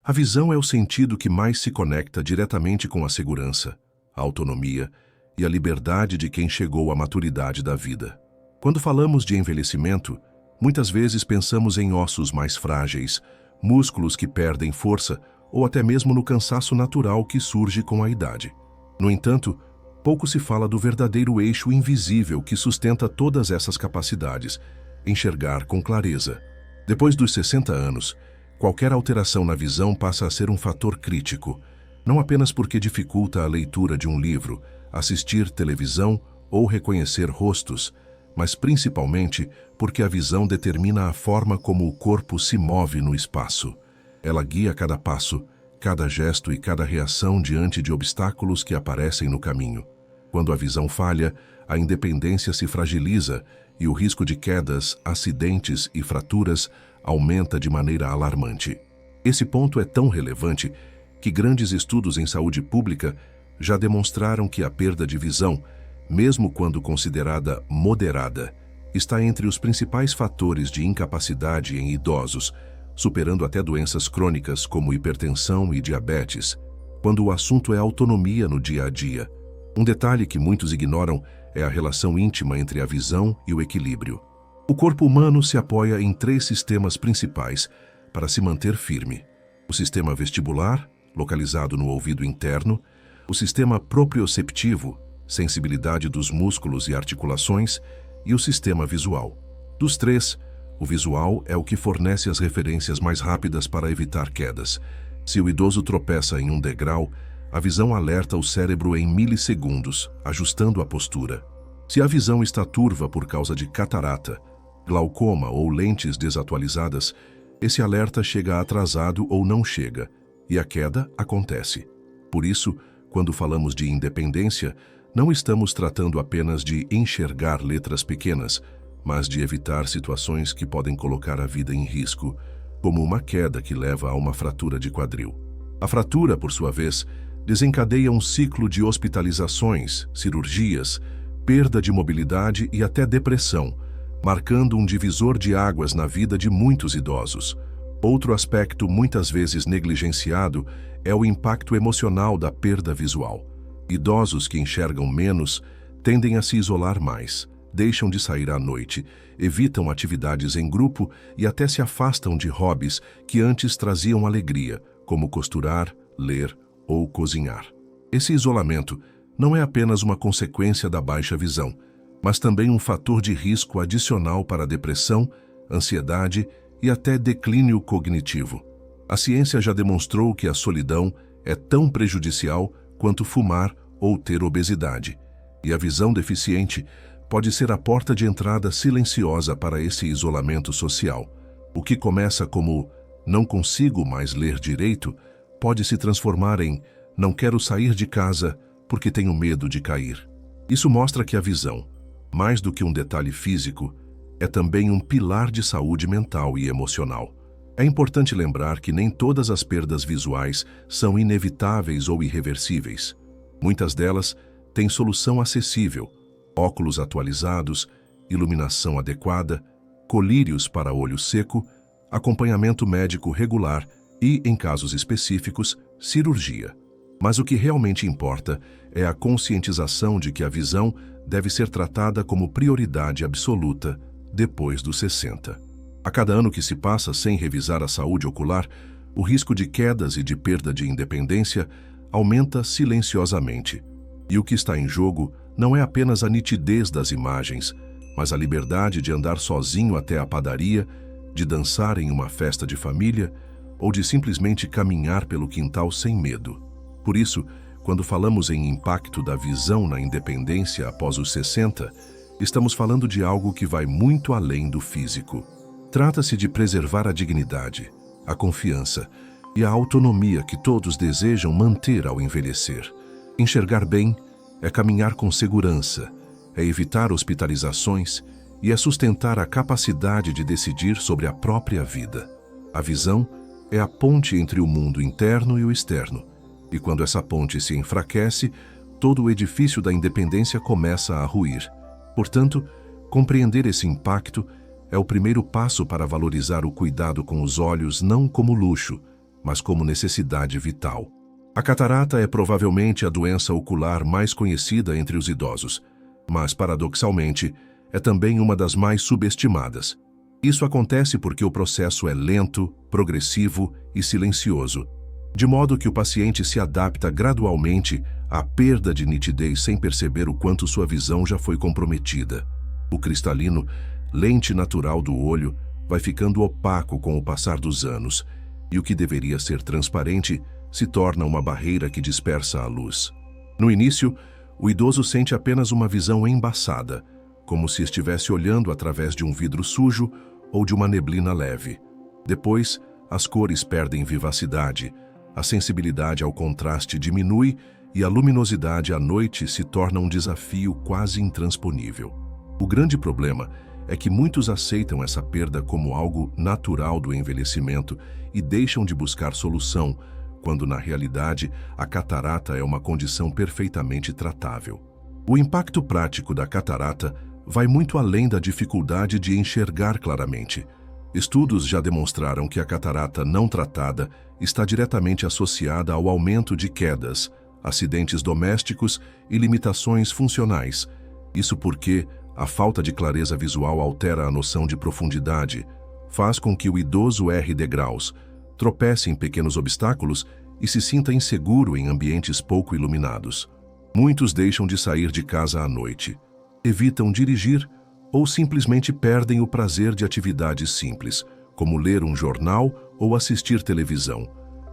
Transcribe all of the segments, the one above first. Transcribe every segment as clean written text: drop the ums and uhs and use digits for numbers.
A visão é o sentido que mais se conecta diretamente com a segurança, a autonomia e a liberdade de quem chegou à maturidade da vida. Quando falamos de envelhecimento, muitas vezes pensamos em ossos mais frágeis, músculos que perdem força ou até mesmo no cansaço natural que surge com a idade. No entanto, pouco se fala do verdadeiro eixo invisível que sustenta todas essas capacidades: enxergar com clareza. Depois dos 60 anos, qualquer alteração na visão passa a ser um fator crítico, não apenas porque dificulta a leitura de um livro, assistir televisão ou reconhecer rostos, mas principalmente porque a visão determina a forma como o corpo se move no espaço. Ela guia cada passo, cada gesto e cada reação diante de obstáculos que aparecem no caminho. Quando a visão falha, a independência se fragiliza e o risco de quedas, acidentes e fraturas aumenta de maneira alarmante. Esse ponto é tão relevante que grandes estudos em saúde pública já demonstraram que a perda de visão, mesmo quando considerada moderada, está entre os principais fatores de incapacidade em idosos, superando até doenças crônicas como hipertensão e diabetes, quando o assunto é autonomia no dia a dia. Um detalhe que muitos ignoram é a relação íntima entre a visão e o equilíbrio. O corpo humano se apoia em 3 sistemas principais para se manter firme: o sistema vestibular, localizado no ouvido interno, o sistema proprioceptivo, sensibilidade dos músculos e articulações, e o sistema visual. Dos 3, o visual é o que fornece as referências mais rápidas para evitar quedas. Se o idoso tropeça em um degrau, a visão alerta o cérebro em milissegundos, ajustando a postura. Se a visão está turva por causa de catarata, glaucoma ou lentes desatualizadas, esse alerta chega atrasado ou não chega, e a queda acontece. Por isso, quando falamos de independência, não estamos tratando apenas de enxergar letras pequenas, mas de evitar situações que podem colocar a vida em risco, como uma queda que leva a uma fratura de quadril. A fratura, por sua vez, desencadeia um ciclo de hospitalizações, cirurgias, perda de mobilidade e até depressão, marcando um divisor de águas na vida de muitos idosos. Outro aspecto muitas vezes negligenciado é o impacto emocional da perda visual. Idosos que enxergam menos tendem a se isolar mais, deixam de sair à noite, evitam atividades em grupo e até se afastam de hobbies que antes traziam alegria, como costurar, ler ou cozinhar. Esse isolamento não é apenas uma consequência da baixa visão, mas também um fator de risco adicional para depressão, ansiedade e até declínio cognitivo. A ciência já demonstrou que a solidão é tão prejudicial quanto fumar ou ter obesidade, e a visão deficiente pode ser a porta de entrada silenciosa para esse isolamento social. O que começa como "não consigo mais ler direito" pode se transformar em "não quero sair de casa porque tenho medo de cair". Isso mostra que a visão, mais do que um detalhe físico, é também um pilar de saúde mental e emocional. É importante lembrar que nem todas as perdas visuais são inevitáveis ou irreversíveis. Muitas delas têm solução acessível: óculos atualizados, iluminação adequada, colírios para olho seco, acompanhamento médico regular e, em casos específicos, cirurgia. Mas o que realmente importa é a conscientização de que a visão deve ser tratada como prioridade absoluta depois dos 60. A cada ano que se passa sem revisar a saúde ocular, o risco de quedas e de perda de independência aumenta silenciosamente. E o que está em jogo não é apenas a nitidez das imagens, mas a liberdade de andar sozinho até a padaria, de dançar em uma festa de família ou de simplesmente caminhar pelo quintal sem medo. Por isso, quando falamos em impacto da visão na independência após os 60, estamos falando de algo que vai muito além do físico. Trata-se de preservar a dignidade, a confiança e a autonomia que todos desejam manter ao envelhecer. Enxergar bem é caminhar com segurança, é evitar hospitalizações e é sustentar a capacidade de decidir sobre a própria vida. A visão é a ponte entre o mundo interno e o externo, e quando essa ponte se enfraquece, todo o edifício da independência começa a ruir. Portanto, compreender esse impacto é o primeiro passo para valorizar o cuidado com os olhos não como luxo, mas como necessidade vital. A catarata é provavelmente a doença ocular mais conhecida entre os idosos, mas, paradoxalmente, é também uma das mais subestimadas. Isso acontece porque o processo é lento, progressivo e silencioso, de modo que o paciente se adapta gradualmente à perda de nitidez sem perceber o quanto sua visão já foi comprometida. O cristalino, lente natural do olho, vai ficando opaco com o passar dos anos, e o que deveria ser transparente se torna uma barreira que dispersa a luz. No início, o idoso sente apenas uma visão embaçada, como se estivesse olhando através de um vidro sujo ou de uma neblina leve. Depois, as cores perdem vivacidade, a sensibilidade ao contraste diminui e a luminosidade à noite se torna um desafio quase intransponível. O grande problema é que muitos aceitam essa perda como algo natural do envelhecimento e deixam de buscar solução, quando na realidade a catarata é uma condição perfeitamente tratável. O impacto prático da catarata vai muito além da dificuldade de enxergar claramente. Estudos já demonstraram que a catarata não tratada está diretamente associada ao aumento de quedas, acidentes domésticos e limitações funcionais. Isso porque a falta de clareza visual altera a noção de profundidade, faz com que o idoso erre degraus, tropece em pequenos obstáculos e se sinta inseguro em ambientes pouco iluminados. Muitos deixam de sair de casa à noite, evitam dirigir ou simplesmente perdem o prazer de atividades simples, como ler um jornal ou assistir televisão.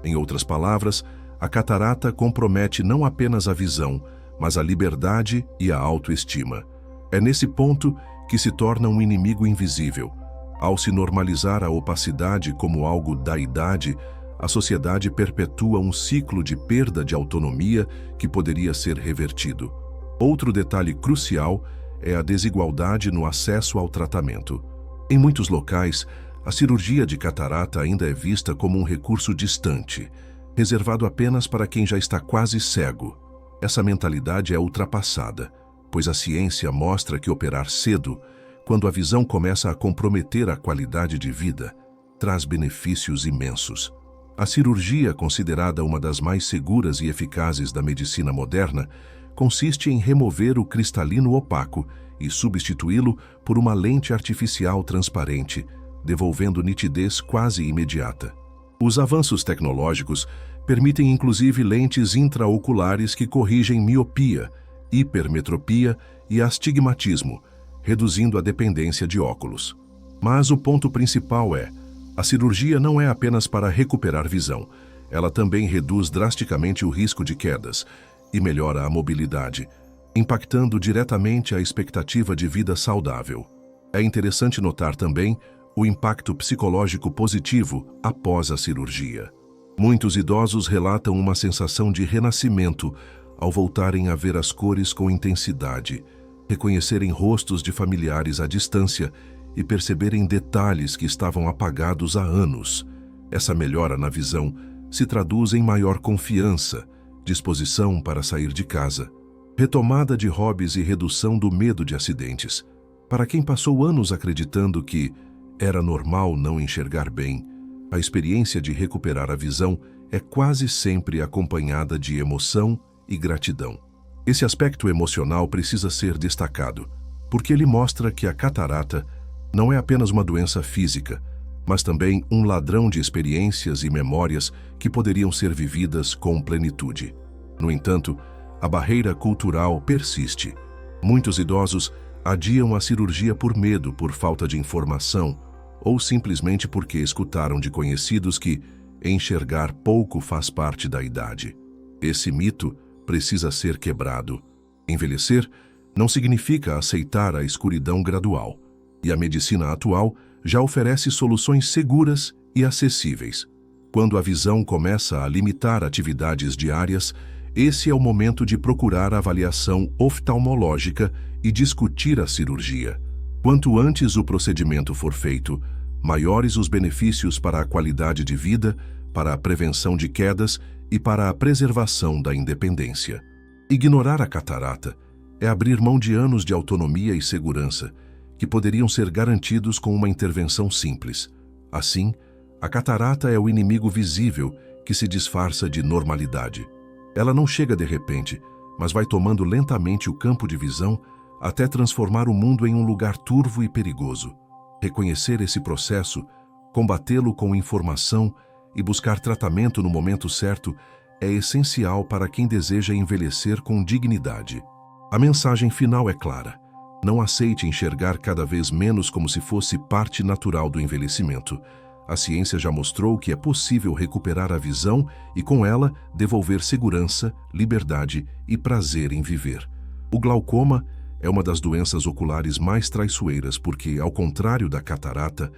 Em outras palavras, a catarata compromete não apenas a visão, mas a liberdade e a autoestima. É nesse ponto que se torna um inimigo invisível. Ao se normalizar a opacidade como algo da idade, a sociedade perpetua um ciclo de perda de autonomia que poderia ser revertido. Outro detalhe crucial é a desigualdade no acesso ao tratamento. Em muitos locais, a cirurgia de catarata ainda é vista como um recurso distante, reservado apenas para quem já está quase cego. Essa mentalidade é ultrapassada, pois a ciência mostra que operar cedo, quando a visão começa a comprometer a qualidade de vida, traz benefícios imensos. A cirurgia, considerada uma das mais seguras e eficazes da medicina moderna, consiste em remover o cristalino opaco e substituí-lo por uma lente artificial transparente, devolvendo nitidez quase imediata. Os avanços tecnológicos permitem inclusive lentes intraoculares que corrigem miopia, hipermetropia e astigmatismo, reduzindo a dependência de óculos. Mas o ponto principal é: a cirurgia não é apenas para recuperar visão, ela também reduz drasticamente o risco de quedas e melhora a mobilidade, impactando diretamente a expectativa de vida saudável. É interessante notar também o impacto psicológico positivo após a cirurgia. Muitos idosos relatam uma sensação de renascimento ao voltarem a ver as cores com intensidade, reconhecerem rostos de familiares à distância e perceberem detalhes que estavam apagados há anos. Essa melhora na visão se traduz em maior confiança, disposição para sair de casa, retomada de hobbies e redução do medo de acidentes. Para quem passou anos acreditando que era normal não enxergar bem, a experiência de recuperar a visão é quase sempre acompanhada de emoção e gratidão. Esse aspecto emocional precisa ser destacado, porque ele mostra que a catarata não é apenas uma doença física, mas também um ladrão de experiências e memórias que poderiam ser vividas com plenitude. No entanto, a barreira cultural persiste. Muitos idosos adiam a cirurgia por medo, por falta de informação, ou simplesmente porque escutaram de conhecidos que enxergar pouco faz parte da idade. Esse mito precisa ser quebrado. Envelhecer não significa aceitar a escuridão gradual, e a medicina atual já oferece soluções seguras e acessíveis. Quando a visão começa a limitar atividades diárias, esse é o momento de procurar avaliação oftalmológica e discutir a cirurgia. Quanto antes o procedimento for feito, maiores os benefícios para a qualidade de vida, para a prevenção de quedas e para a preservação da independência. Ignorar a catarata é abrir mão de anos de autonomia e segurança, que poderiam ser garantidos com uma intervenção simples. Assim, A catarata é o inimigo visível que se disfarça de normalidade. Ela não chega de repente, mas vai tomando lentamente o campo de visão até transformar o mundo em um lugar turvo e perigoso. Reconhecer esse processo, combatê-lo com informação e buscar tratamento no momento certo é essencial para quem deseja envelhecer com dignidade. A mensagem final é clara. Não aceite enxergar cada vez menos como se fosse parte natural do envelhecimento. A ciência já mostrou que é possível recuperar a visão e, com ela, devolver segurança, liberdade e prazer em viver. O glaucoma é uma das doenças oculares mais traiçoeiras porque, ao contrário da catarata,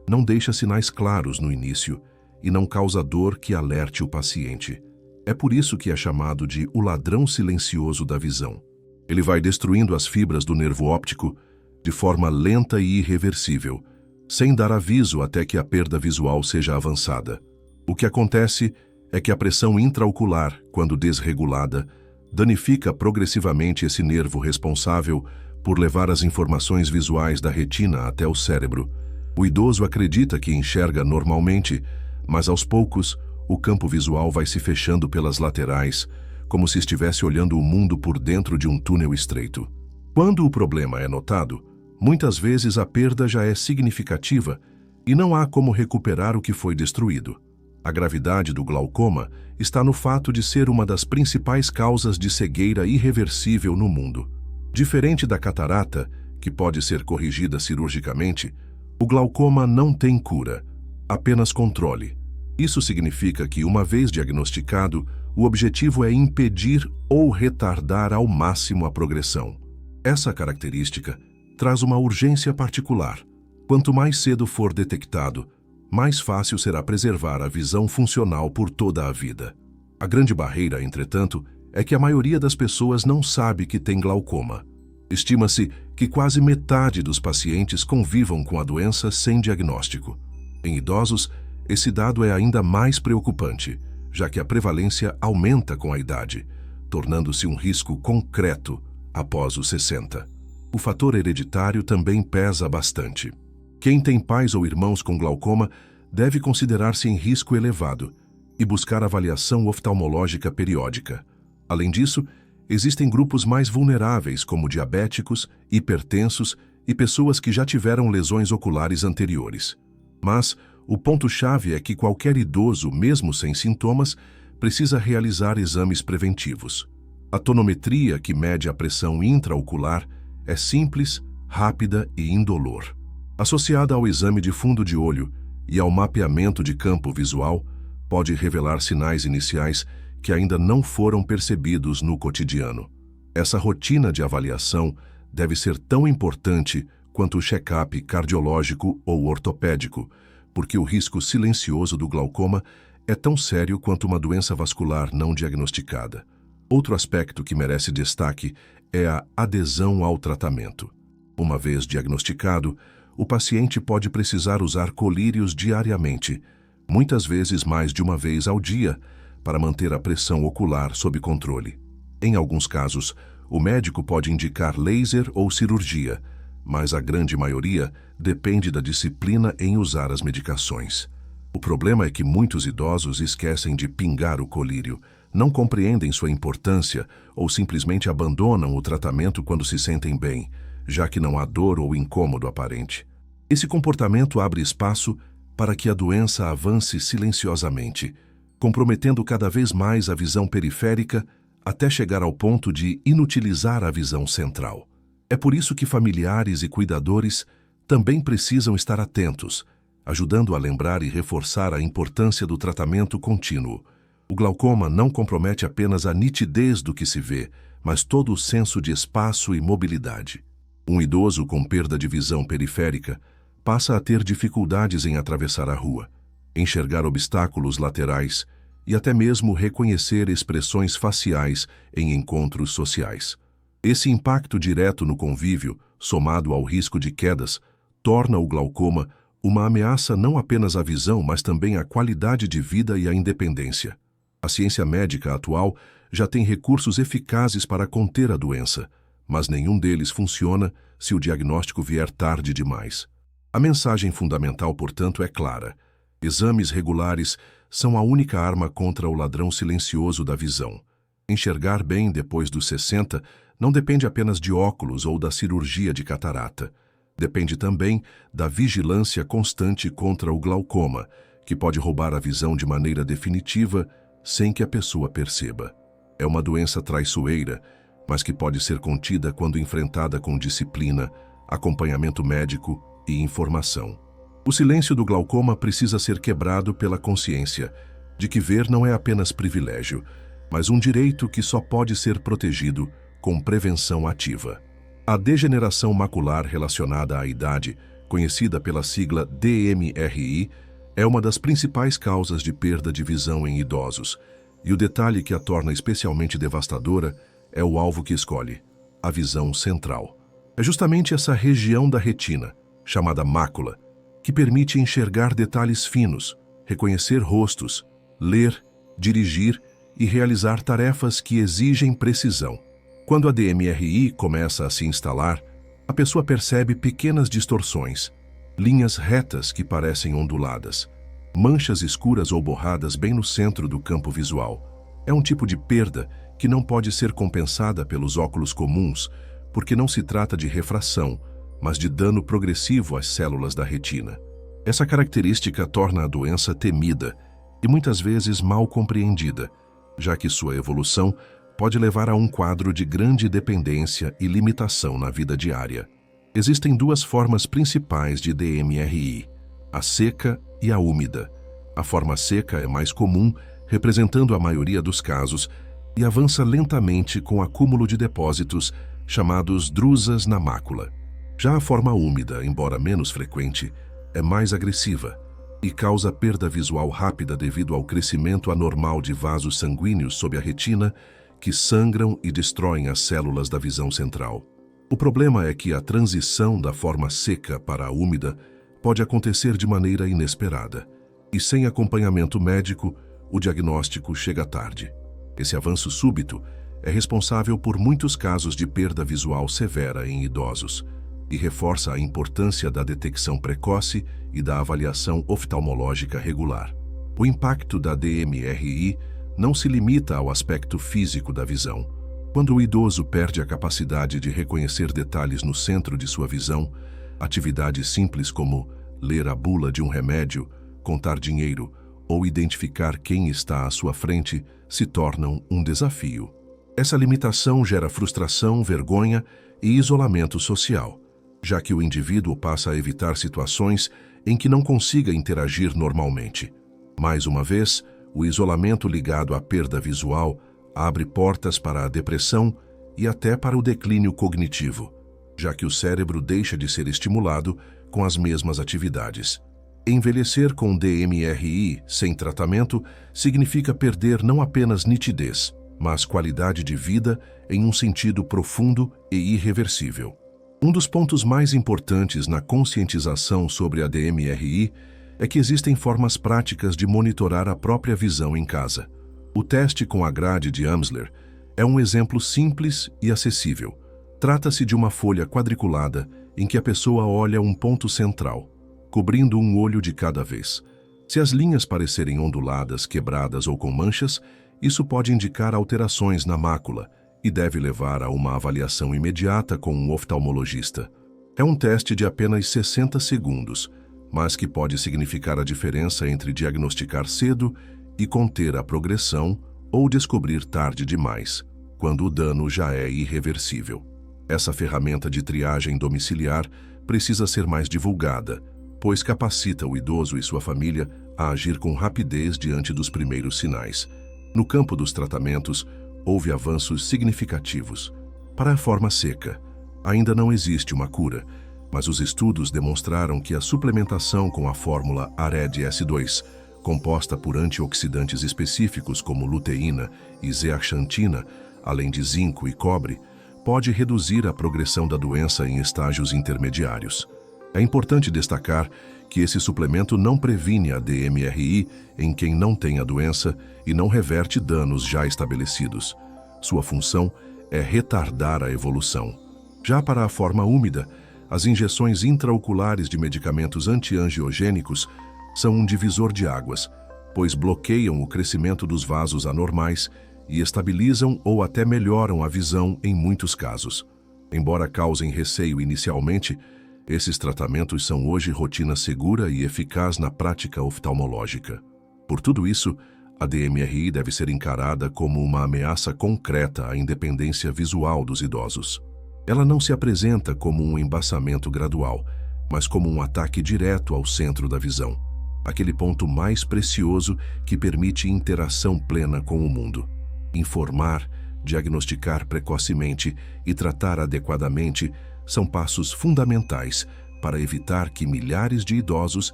não deixa sinais claros no início e não causa dor que alerte o paciente. É por isso que é chamado de o ladrão silencioso da visão. Ele vai destruindo as fibras do nervo óptico de forma lenta e irreversível, sem dar aviso até que a perda visual seja avançada. O que acontece é que a pressão intraocular, quando desregulada, danifica progressivamente esse nervo responsável por levar as informações visuais da retina até o cérebro. O idoso acredita que enxerga normalmente, mas aos poucos o campo visual vai se fechando pelas laterais, como se estivesse olhando o mundo por dentro de um túnel estreito. Quando o problema é notado, muitas vezes a perda já é significativa e não há como recuperar o que foi destruído. A gravidade do glaucoma está no fato de ser uma das principais causas de cegueira irreversível no mundo. Diferente da catarata, que pode ser corrigida cirurgicamente, o glaucoma não tem cura, apenas controle. Isso significa que, uma vez diagnosticado, o objetivo é impedir ou retardar ao máximo a progressão. Essa característica traz uma urgência particular. Quanto mais cedo for detectado, mais fácil será preservar a visão funcional por toda a vida. A grande barreira, entretanto, é que a maioria das pessoas não sabe que tem glaucoma. Estima-se que quase metade dos pacientes convivam com a doença sem diagnóstico. Em idosos, esse dado é ainda mais preocupante, já que a prevalência aumenta com a idade, tornando-se um risco concreto após os 60. O fator hereditário também pesa bastante. Quem tem pais ou irmãos com glaucoma deve considerar-se em risco elevado e buscar avaliação oftalmológica periódica. Além disso, existem grupos mais vulneráveis, como diabéticos, hipertensos e pessoas que já tiveram lesões oculares anteriores. Mas o ponto-chave é que qualquer idoso, mesmo sem sintomas, precisa realizar exames preventivos. A tonometria, que mede a pressão intraocular, é simples, rápida e indolor. Associada ao exame de fundo de olho e ao mapeamento de campo visual, pode revelar sinais iniciais que ainda não foram percebidos no cotidiano. Essa rotina de avaliação deve ser tão importante quanto o check-up cardiológico ou ortopédico, porque o risco silencioso do glaucoma é tão sério quanto uma doença vascular não diagnosticada. Outro aspecto que merece destaque é a adesão ao tratamento. Uma vez diagnosticado, o paciente pode precisar usar colírios diariamente, muitas vezes mais de uma vez ao dia, para manter a pressão ocular sob controle. Em alguns casos, o médico pode indicar laser ou cirurgia, mas a grande maioria depende da disciplina em usar as medicações. O problema é que muitos idosos esquecem de pingar o colírio, não compreendem sua importância ou simplesmente abandonam o tratamento quando se sentem bem, já que não há dor ou incômodo aparente. Esse comportamento abre espaço para que a doença avance silenciosamente, comprometendo cada vez mais a visão periférica até chegar ao ponto de inutilizar a visão central. É por isso que familiares e cuidadores também precisam estar atentos, ajudando a lembrar e reforçar a importância do tratamento contínuo. O glaucoma não compromete apenas a nitidez do que se vê, mas todo o senso de espaço e mobilidade. Um idoso com perda de visão periférica passa a ter dificuldades em atravessar a rua, enxergar obstáculos laterais e até mesmo reconhecer expressões faciais em encontros sociais. Esse impacto direto no convívio, somado ao risco de quedas, torna o glaucoma uma ameaça não apenas à visão, mas também à qualidade de vida e à independência. A ciência médica atual já tem recursos eficazes para conter a doença, mas nenhum deles funciona se o diagnóstico vier tarde demais. A mensagem fundamental, portanto, é clara. Exames regulares são a única arma contra o ladrão silencioso da visão. Enxergar bem depois dos 60 não depende apenas de óculos ou da cirurgia de catarata. Depende também da vigilância constante contra o glaucoma, que pode roubar a visão de maneira definitiva sem que a pessoa perceba. É uma doença traiçoeira, mas que pode ser contida quando enfrentada com disciplina, acompanhamento médico e informação. O silêncio do glaucoma precisa ser quebrado pela consciência de que ver não é apenas privilégio, mas um direito que só pode ser protegido com prevenção ativa. A degeneração macular relacionada à idade, conhecida pela sigla DMRI, é uma das principais causas de perda de visão em idosos, e o detalhe que a torna especialmente devastadora é o alvo que escolhe, a visão central. É justamente essa região da retina, chamada mácula, que permite enxergar detalhes finos, reconhecer rostos, ler, dirigir e realizar tarefas que exigem precisão. Quando a DMRI começa a se instalar, a pessoa percebe pequenas distorções, linhas retas que parecem onduladas, manchas escuras ou borradas bem no centro do campo visual. É um tipo de perda que não pode ser compensada pelos óculos comuns, porque não se trata de refração, mas de dano progressivo às células da retina. Essa característica torna a doença temida e muitas vezes mal compreendida, já que sua evolução pode levar a um quadro de grande dependência e limitação na vida diária. Existem duas formas principais de DMRI, a seca e a úmida. A forma seca é mais comum, representando a maioria dos casos, e avança lentamente com acúmulo de depósitos, chamados drusas na mácula. Já a forma úmida, embora menos frequente, é mais agressiva e causa perda visual rápida devido ao crescimento anormal de vasos sanguíneos sob a retina, que sangram e destroem as células da visão central. O problema é que a transição da forma seca para a úmida pode acontecer de maneira inesperada, e sem acompanhamento médico, o diagnóstico chega tarde. Esse avanço súbito é responsável por muitos casos de perda visual severa em idosos e reforça a importância da detecção precoce e da avaliação oftalmológica regular. O impacto da DMRI não se limita ao aspecto físico da visão. Quando o idoso perde a capacidade de reconhecer detalhes no centro de sua visão, atividades simples como ler a bula de um remédio, contar dinheiro ou identificar quem está à sua frente se tornam um desafio. Essa limitação gera frustração, vergonha e isolamento social, já que o indivíduo passa a evitar situações em que não consiga interagir normalmente. Mais uma vez, o isolamento ligado à perda visual abre portas para a depressão e até para o declínio cognitivo, já que o cérebro deixa de ser estimulado com as mesmas atividades. Envelhecer com DMRI sem tratamento significa perder não apenas nitidez, mas qualidade de vida em um sentido profundo e irreversível. Um dos pontos mais importantes na conscientização sobre a DMRI é que existem formas práticas de monitorar a própria visão em casa. O teste com a grade de Amsler é um exemplo simples e acessível. Trata-se de uma folha quadriculada em que a pessoa olha um ponto central, cobrindo um olho de cada vez. Se as linhas parecerem onduladas, quebradas ou com manchas, isso pode indicar alterações na mácula e deve levar a uma avaliação imediata com um oftalmologista. É um teste de apenas 60 segundos, mas que pode significar a diferença entre diagnosticar cedo e conter a progressão ou descobrir tarde demais, quando o dano já é irreversível. Essa ferramenta de triagem domiciliar precisa ser mais divulgada, pois capacita o idoso e sua família a agir com rapidez diante dos primeiros sinais. No campo dos tratamentos, houve avanços significativos. Para a forma seca, ainda não existe uma cura, mas os estudos demonstraram que a suplementação com a fórmula ARED-S2, composta por antioxidantes específicos como luteína e zeaxantina, além de zinco e cobre, pode reduzir a progressão da doença em estágios intermediários. É importante destacar que esse suplemento não previne a DMRI em quem não tem a doença e não reverte danos já estabelecidos. Sua função é retardar a evolução. Já para a forma úmida, as injeções intraoculares de medicamentos antiangiogênicos São um divisor de águas, pois bloqueiam o crescimento dos vasos anormais e estabilizam ou até melhoram a visão em muitos casos. Embora causem receio inicialmente, esses tratamentos são hoje rotina segura e eficaz na prática oftalmológica. Por tudo isso, a DMRI deve ser encarada como uma ameaça concreta à independência visual dos idosos. Ela não se apresenta como um embaçamento gradual, mas como um ataque direto ao centro da visão, aquele ponto mais precioso que permite interação plena com o mundo. Informar, diagnosticar precocemente e tratar adequadamente são passos fundamentais para evitar que milhares de idosos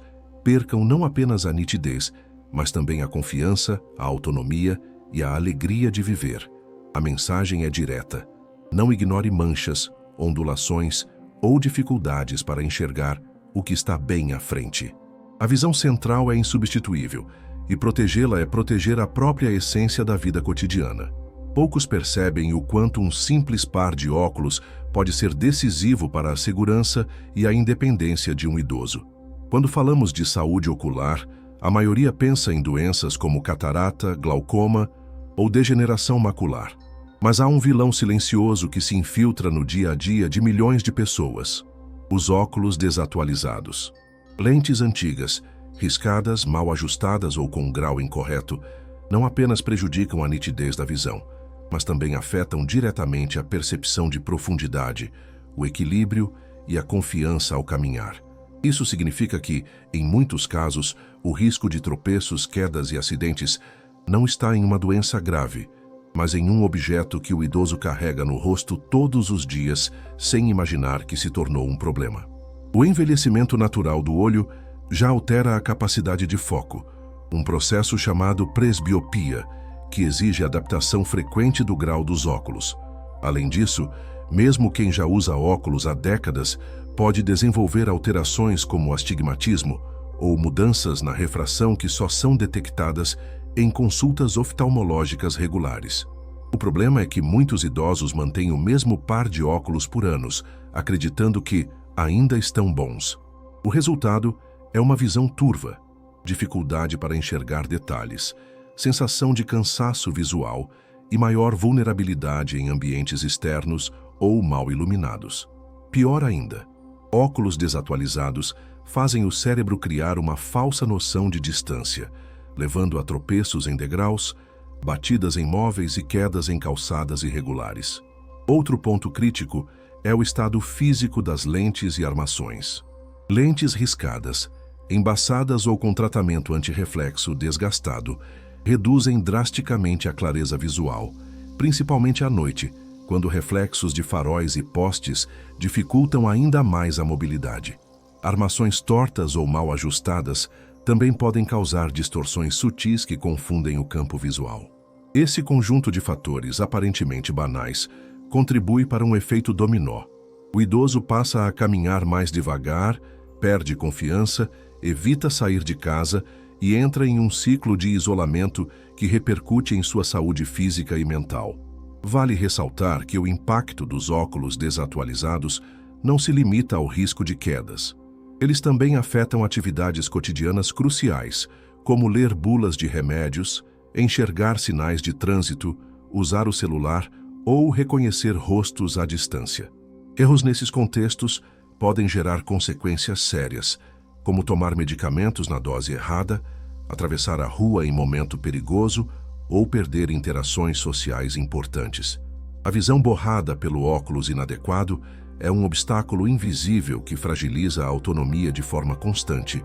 percam não apenas a nitidez, mas também a confiança, a autonomia e a alegria de viver. A mensagem é direta. Não ignore manchas, ondulações ou dificuldades para enxergar o que está bem à frente. A visão central é insubstituível e protegê-la é proteger a própria essência da vida cotidiana. Poucos percebem o quanto um simples par de óculos pode ser decisivo para a segurança e a independência de um idoso. Quando falamos de saúde ocular, a maioria pensa em doenças como catarata, glaucoma ou degeneração macular. Mas há um vilão silencioso que se infiltra no dia a dia de milhões de pessoas: os óculos desatualizados. Lentes antigas, riscadas, mal ajustadas ou com grau incorreto, não apenas prejudicam a nitidez da visão, mas também afetam diretamente a percepção de profundidade, o equilíbrio e a confiança ao caminhar. Isso significa que, em muitos casos, o risco de tropeços, quedas e acidentes não está em uma doença grave, mas em um objeto que o idoso carrega no rosto todos os dias, sem imaginar que se tornou um problema. O envelhecimento natural do olho já altera a capacidade de foco, um processo chamado presbiopia, que exige adaptação frequente do grau dos óculos. Além disso, mesmo quem já usa óculos há décadas pode desenvolver alterações como astigmatismo ou mudanças na refração que só são detectadas em consultas oftalmológicas regulares. O problema é que muitos idosos mantêm o mesmo par de óculos por anos, acreditando que ainda estão bons. O resultado é uma visão turva, dificuldade para enxergar detalhes, sensação de cansaço visual e maior vulnerabilidade em ambientes externos ou mal iluminados. Pior ainda, óculos desatualizados fazem o cérebro criar uma falsa noção de distância, levando a tropeços em degraus, batidas em móveis e quedas em calçadas irregulares. Outro ponto crítico é o estado físico das lentes e armações. Lentes riscadas, embaçadas ou com tratamento antirreflexo desgastado, reduzem drasticamente a clareza visual, principalmente à noite, quando reflexos de faróis e postes dificultam ainda mais a mobilidade. Armações tortas ou mal ajustadas também podem causar distorções sutis que confundem o campo visual. Esse conjunto de fatores aparentemente banais contribui para um efeito dominó. O idoso passa a caminhar mais devagar, perde confiança, evita sair de casa e entra em um ciclo de isolamento que repercute em sua saúde física e mental. Vale ressaltar que o impacto dos óculos desatualizados não se limita ao risco de quedas. Eles também afetam atividades cotidianas cruciais, como ler bulas de remédios, enxergar sinais de trânsito, usar o celular ou reconhecer rostos à distância. Erros nesses contextos podem gerar consequências sérias, como tomar medicamentos na dose errada, atravessar a rua em momento perigoso ou perder interações sociais importantes. A visão borrada pelo óculos inadequado é um obstáculo invisível que fragiliza a autonomia de forma constante,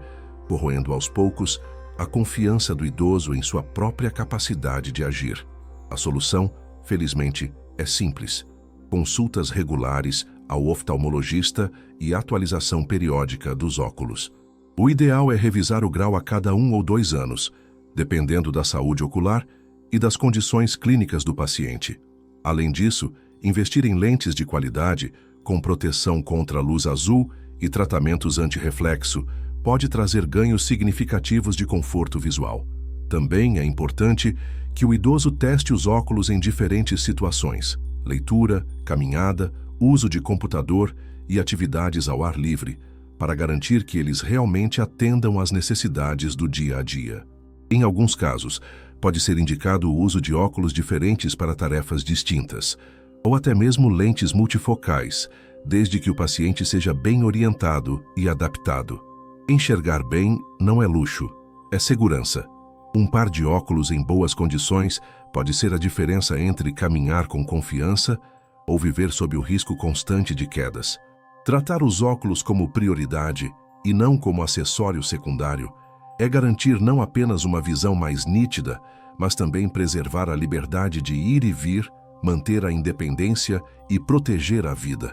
corroendo aos poucos a confiança do idoso em sua própria capacidade de agir. A solução, felizmente, é simples: consultas regulares ao oftalmologista e atualização periódica dos óculos. O ideal é revisar o grau a cada 1 ou 2 anos, dependendo da saúde ocular e das condições clínicas do paciente. Além disso, investir em lentes de qualidade, com proteção contra a luz azul e tratamentos anti-reflexo, pode trazer ganhos significativos de conforto visual. Também é importante que o idoso teste os óculos em diferentes situações: leitura, caminhada, uso de computador e atividades ao ar livre, para garantir que eles realmente atendam às necessidades do dia a dia. Em alguns casos, pode ser indicado o uso de óculos diferentes para tarefas distintas, ou até mesmo lentes multifocais, desde que o paciente seja bem orientado e adaptado. Enxergar bem não é luxo, é segurança. Um par de óculos em boas condições pode ser a diferença entre caminhar com confiança ou viver sob o risco constante de quedas. Tratar os óculos como prioridade e não como acessório secundário é garantir não apenas uma visão mais nítida, mas também preservar a liberdade de ir e vir, manter a independência e proteger a vida.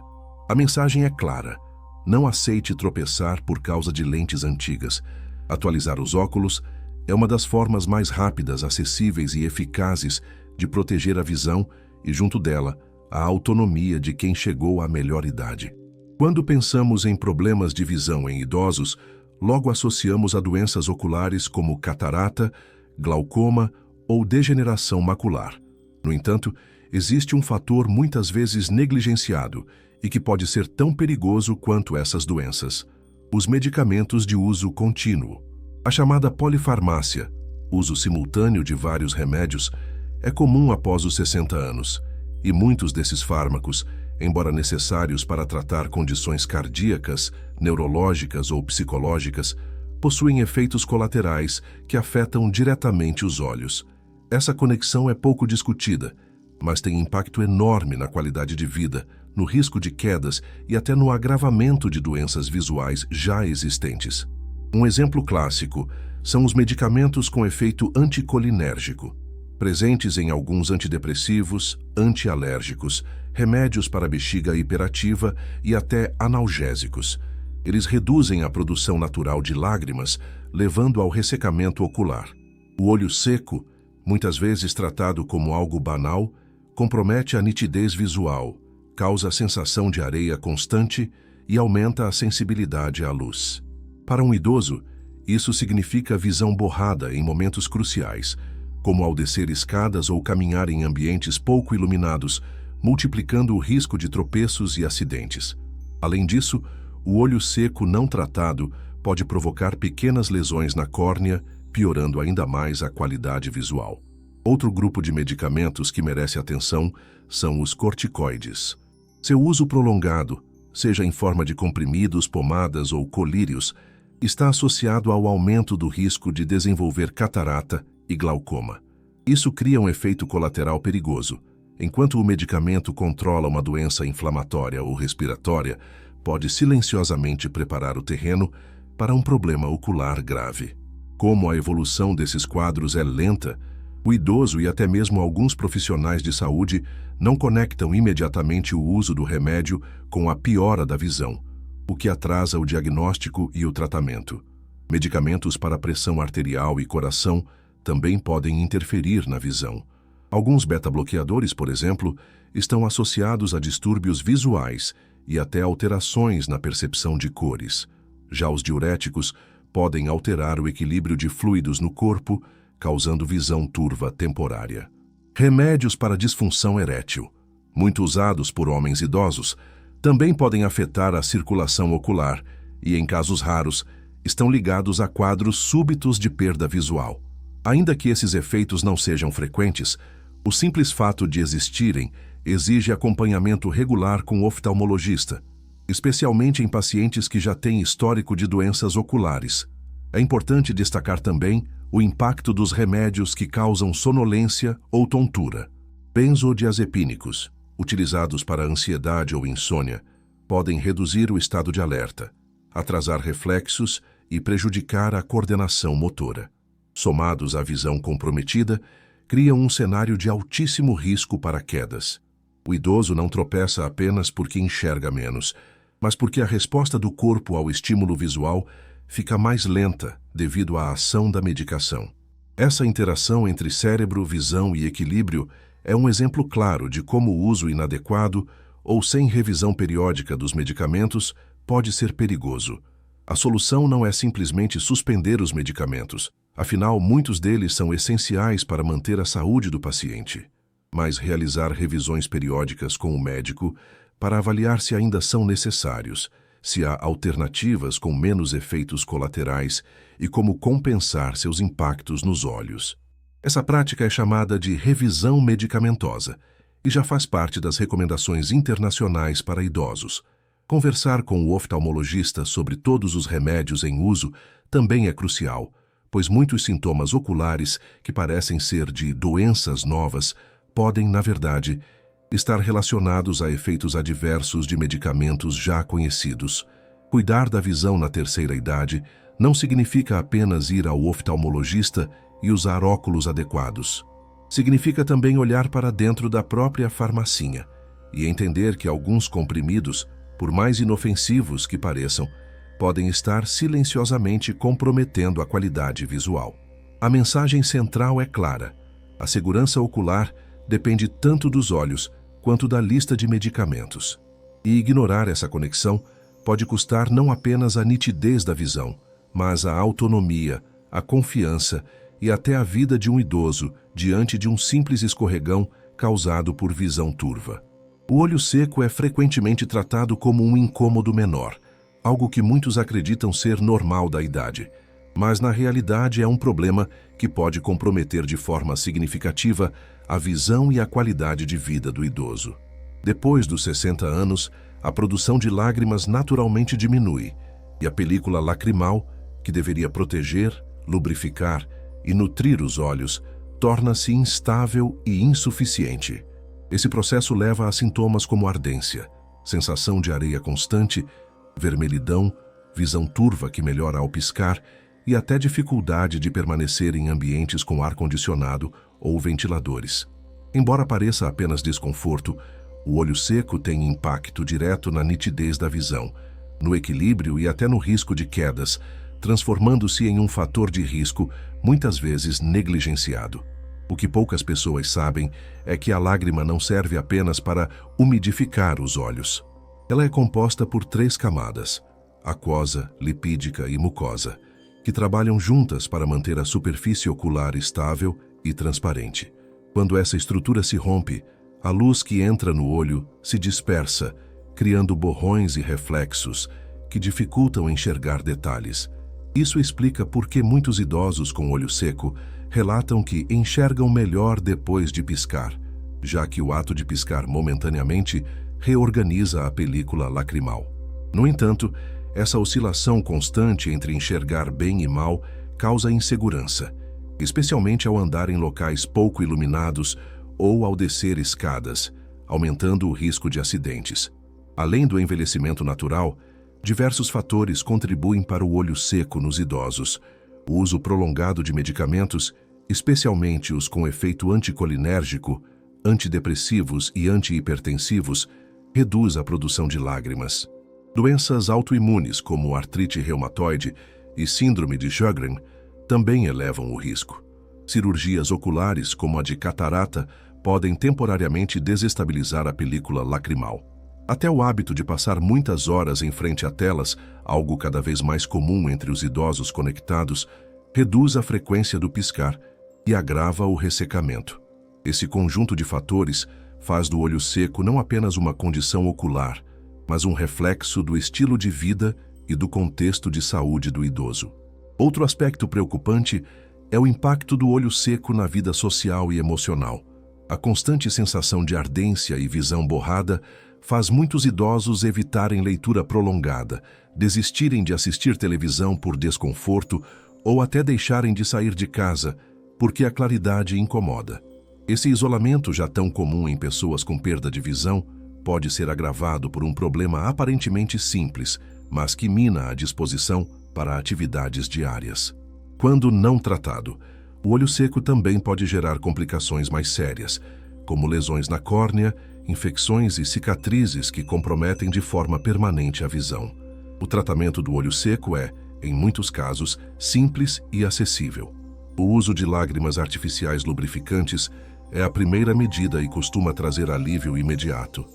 A mensagem é clara: não aceite tropeçar por causa de lentes antigas. Atualizar os óculos é uma das formas mais rápidas, acessíveis e eficazes de proteger a visão e, junto dela, a autonomia de quem chegou à melhor idade. Quando pensamos em problemas de visão em idosos, logo associamos a doenças oculares como catarata, glaucoma ou degeneração macular. No entanto, existe um fator muitas vezes negligenciado e que pode ser tão perigoso quanto essas doenças: os medicamentos de uso contínuo. A chamada polifarmácia, uso simultâneo de vários remédios, é comum após os 60 anos, e muitos desses fármacos, embora necessários para tratar condições cardíacas, neurológicas ou psicológicas, possuem efeitos colaterais que afetam diretamente os olhos. Essa conexão é pouco discutida, mas tem impacto enorme na qualidade de vida, no risco de quedas e até no agravamento de doenças visuais já existentes. Um exemplo clássico são os medicamentos com efeito anticolinérgico, presentes em alguns antidepressivos, antialérgicos, remédios para bexiga hiperativa e até analgésicos. Eles reduzem a produção natural de lágrimas, levando ao ressecamento ocular. O olho seco, muitas vezes tratado como algo banal, compromete a nitidez visual, causa a sensação de areia constante e aumenta a sensibilidade à luz. Para um idoso, isso significa visão borrada em momentos cruciais, como ao descer escadas ou caminhar em ambientes pouco iluminados, multiplicando o risco de tropeços e acidentes. Além disso, o olho seco não tratado pode provocar pequenas lesões na córnea, piorando ainda mais a qualidade visual. Outro grupo de medicamentos que merece atenção são os corticoides. Seu uso prolongado, seja em forma de comprimidos, pomadas ou colírios, está associado ao aumento do risco de desenvolver catarata e glaucoma. Isso cria um efeito colateral perigoso. Enquanto o medicamento controla uma doença inflamatória ou respiratória, pode silenciosamente preparar o terreno para um problema ocular grave. Como a evolução desses quadros é lenta, o idoso e até mesmo alguns profissionais de saúde não conectam imediatamente o uso do remédio com a piora da visão, o que atrasa o diagnóstico e o tratamento. Medicamentos para pressão arterial e coração também podem interferir na visão. Alguns beta-bloqueadores, por exemplo, estão associados a distúrbios visuais e até alterações na percepção de cores. Já os diuréticos podem alterar o equilíbrio de fluidos no corpo, causando visão turva temporária. Remédios para disfunção erétil, muito usados por homens idosos, também podem afetar a circulação ocular e, em casos raros, estão ligados a quadros súbitos de perda visual. Ainda que esses efeitos não sejam frequentes, o simples fato de existirem exige acompanhamento regular com o oftalmologista, especialmente em pacientes que já têm histórico de doenças oculares. É importante destacar também o impacto dos remédios que causam sonolência ou tontura. Benzodiazepínicos, utilizados para ansiedade ou insônia, podem reduzir o estado de alerta, atrasar reflexos e prejudicar a coordenação motora. Somados à visão comprometida, criam um cenário de altíssimo risco para quedas. O idoso não tropeça apenas porque enxerga menos, mas porque a resposta do corpo ao estímulo visual fica mais lenta devido à ação da medicação. Essa interação entre cérebro, visão e equilíbrio é um exemplo claro de como o uso inadequado ou sem revisão periódica dos medicamentos pode ser perigoso. A solução não é simplesmente suspender os medicamentos, afinal, muitos deles são essenciais para manter a saúde do paciente, mas realizar revisões periódicas com o médico para avaliar se ainda são necessários, se há alternativas com menos efeitos colaterais e como compensar seus impactos nos olhos. Essa prática é chamada de revisão medicamentosa e já faz parte das recomendações internacionais para idosos. Conversar com o oftalmologista sobre todos os remédios em uso também é crucial, pois muitos sintomas oculares que parecem ser de doenças novas podem, na verdade, estar relacionados a efeitos adversos de medicamentos já conhecidos. Cuidar da visão na terceira idade não significa apenas ir ao oftalmologista e usar óculos adequados. Significa também olhar para dentro da própria farmacinha e entender que alguns comprimidos, por mais inofensivos que pareçam, podem estar silenciosamente comprometendo a qualidade visual. A mensagem central é clara: a segurança ocular depende tanto dos olhos quanto da lista de medicamentos. E ignorar essa conexão pode custar não apenas a nitidez da visão, mas a autonomia, a confiança e até a vida de um idoso diante de um simples escorregão causado por visão turva. O olho seco é frequentemente tratado como um incômodo menor, algo que muitos acreditam ser normal da idade, mas na realidade é um problema que pode comprometer de forma significativa a visão e a qualidade de vida do idoso. Depois dos 60 anos, a produção de lágrimas naturalmente diminui, e a película lacrimal, que deveria proteger, lubrificar e nutrir os olhos, torna-se instável e insuficiente. Esse processo leva a sintomas como ardência, sensação de areia constante, vermelhidão, visão turva que melhora ao piscar e até dificuldade de permanecer em ambientes com ar-condicionado ou ventiladores. Embora pareça apenas desconforto, o olho seco tem impacto direto na nitidez da visão, no equilíbrio e até no risco de quedas, transformando-se em um fator de risco muitas vezes negligenciado. O que poucas pessoas sabem é que a lágrima não serve apenas para umidificar os olhos. Ela é composta por 3 camadas: aquosa, lipídica e mucosa, que trabalham juntas para manter a superfície ocular estável e transparente. Quando essa estrutura se rompe, a luz que entra no olho se dispersa, criando borrões e reflexos que dificultam enxergar detalhes. Isso explica por que muitos idosos com olho seco relatam que enxergam melhor depois de piscar, já que o ato de piscar momentaneamente reorganiza a película lacrimal. No entanto, essa oscilação constante entre enxergar bem e mal causa insegurança, especialmente ao andar em locais pouco iluminados ou ao descer escadas, aumentando o risco de acidentes. Além do envelhecimento natural, diversos fatores contribuem para o olho seco nos idosos. O uso prolongado de medicamentos, especialmente os com efeito anticolinérgico, antidepressivos e antihipertensivos, reduz a produção de lágrimas. Doenças autoimunes como artrite reumatoide e síndrome de Sjögren também elevam o risco. Cirurgias oculares como a de catarata podem temporariamente desestabilizar a película lacrimal. Até o hábito de passar muitas horas em frente a telas, algo cada vez mais comum entre os idosos conectados, reduz a frequência do piscar e agrava o ressecamento. Esse conjunto de fatores faz do olho seco não apenas uma condição ocular, mas um reflexo do estilo de vida e do contexto de saúde do idoso. Outro aspecto preocupante é o impacto do olho seco na vida social e emocional. A constante sensação de ardência e visão borrada faz muitos idosos evitarem leitura prolongada, desistirem de assistir televisão por desconforto ou até deixarem de sair de casa porque a claridade incomoda. Esse isolamento, já tão comum em pessoas com perda de visão, pode ser agravado por um problema aparentemente simples, mas que mina a disposição para atividades diárias. Quando não tratado, o olho seco também pode gerar complicações mais sérias, como lesões na córnea, infecções e cicatrizes que comprometem de forma permanente a visão. O tratamento do olho seco é, em muitos casos, simples e acessível. O uso de lágrimas artificiais lubrificantes é a primeira medida e costuma trazer alívio imediato.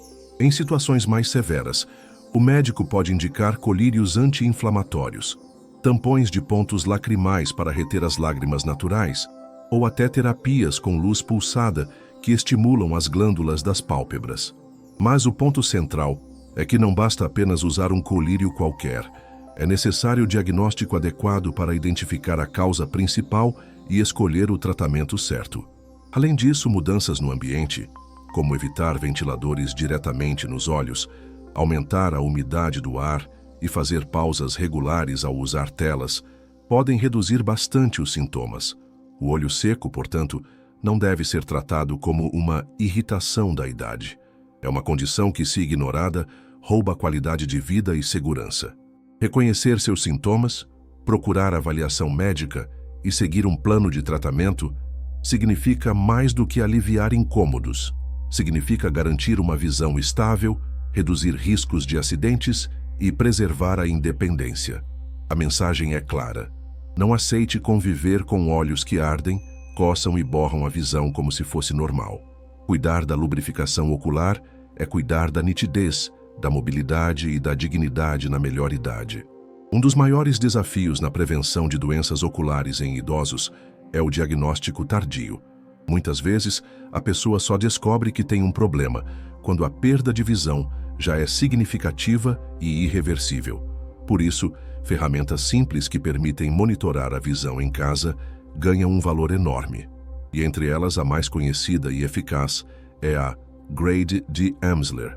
Em situações mais severas, o médico pode indicar colírios anti-inflamatórios, tampões de pontos lacrimais para reter as lágrimas naturais, ou até terapias com luz pulsada que estimulam as glândulas das pálpebras. Mas o ponto central é que não basta apenas usar um colírio qualquer. É necessário diagnóstico adequado para identificar a causa principal e escolher o tratamento certo. Além disso, mudanças no ambiente, como evitar ventiladores diretamente nos olhos, aumentar a umidade do ar e fazer pausas regulares ao usar telas, podem reduzir bastante os sintomas. O olho seco, portanto, não deve ser tratado como uma irritação da idade. É uma condição que, se ignorada, rouba a qualidade de vida e segurança. Reconhecer seus sintomas, procurar avaliação médica e seguir um plano de tratamento significa mais do que aliviar incômodos. Significa garantir uma visão estável, reduzir riscos de acidentes e preservar a independência. A mensagem é clara. Não aceite conviver com olhos que ardem, coçam e borram a visão como se fosse normal. Cuidar da lubrificação ocular é cuidar da nitidez, da mobilidade e da dignidade na melhor idade. Um dos maiores desafios na prevenção de doenças oculares em idosos é o diagnóstico tardio. Muitas vezes, a pessoa só descobre que tem um problema quando a perda de visão já é significativa e irreversível. Por isso, ferramentas simples que permitem monitorar a visão em casa ganham um valor enorme. E entre elas, a mais conhecida e eficaz é a Grade de Amsler.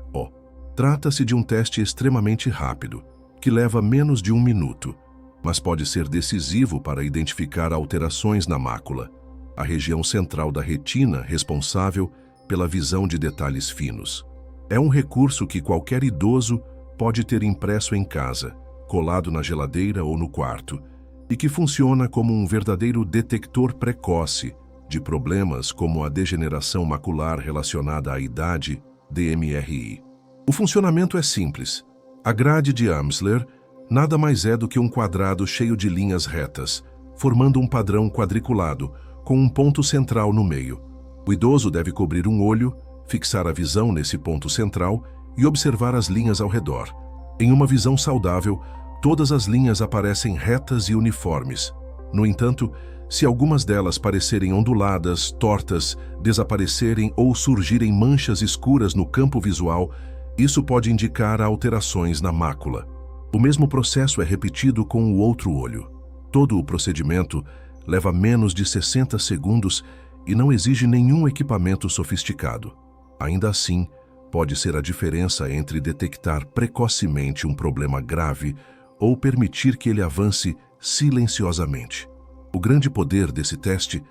Trata-se de um teste extremamente rápido, que leva menos de 1 minuto, mas pode ser decisivo para identificar alterações na mácula, a região central da retina responsável pela visão de detalhes finos. É um recurso que qualquer idoso pode ter impresso em casa, colado na geladeira ou no quarto, e que funciona como um verdadeiro detector precoce de problemas como a degeneração macular relacionada à idade, DMRI. O funcionamento é simples. A grade de Amsler nada mais é do que um quadrado cheio de linhas retas, formando um padrão quadriculado, com um ponto central no meio. O idoso deve cobrir um olho, fixar a visão nesse ponto central e observar as linhas ao redor. Em uma visão saudável, todas as linhas aparecem retas e uniformes. No entanto, se algumas delas parecerem onduladas, tortas, desaparecerem ou surgirem manchas escuras no campo visual, isso pode indicar alterações na mácula. O mesmo processo é repetido com o outro olho. Todo o procedimento leva menos de 60 segundos e não exige nenhum equipamento sofisticado. Ainda assim, pode ser a diferença entre detectar precocemente um problema grave ou permitir que ele avance silenciosamente. O grande poder desse teste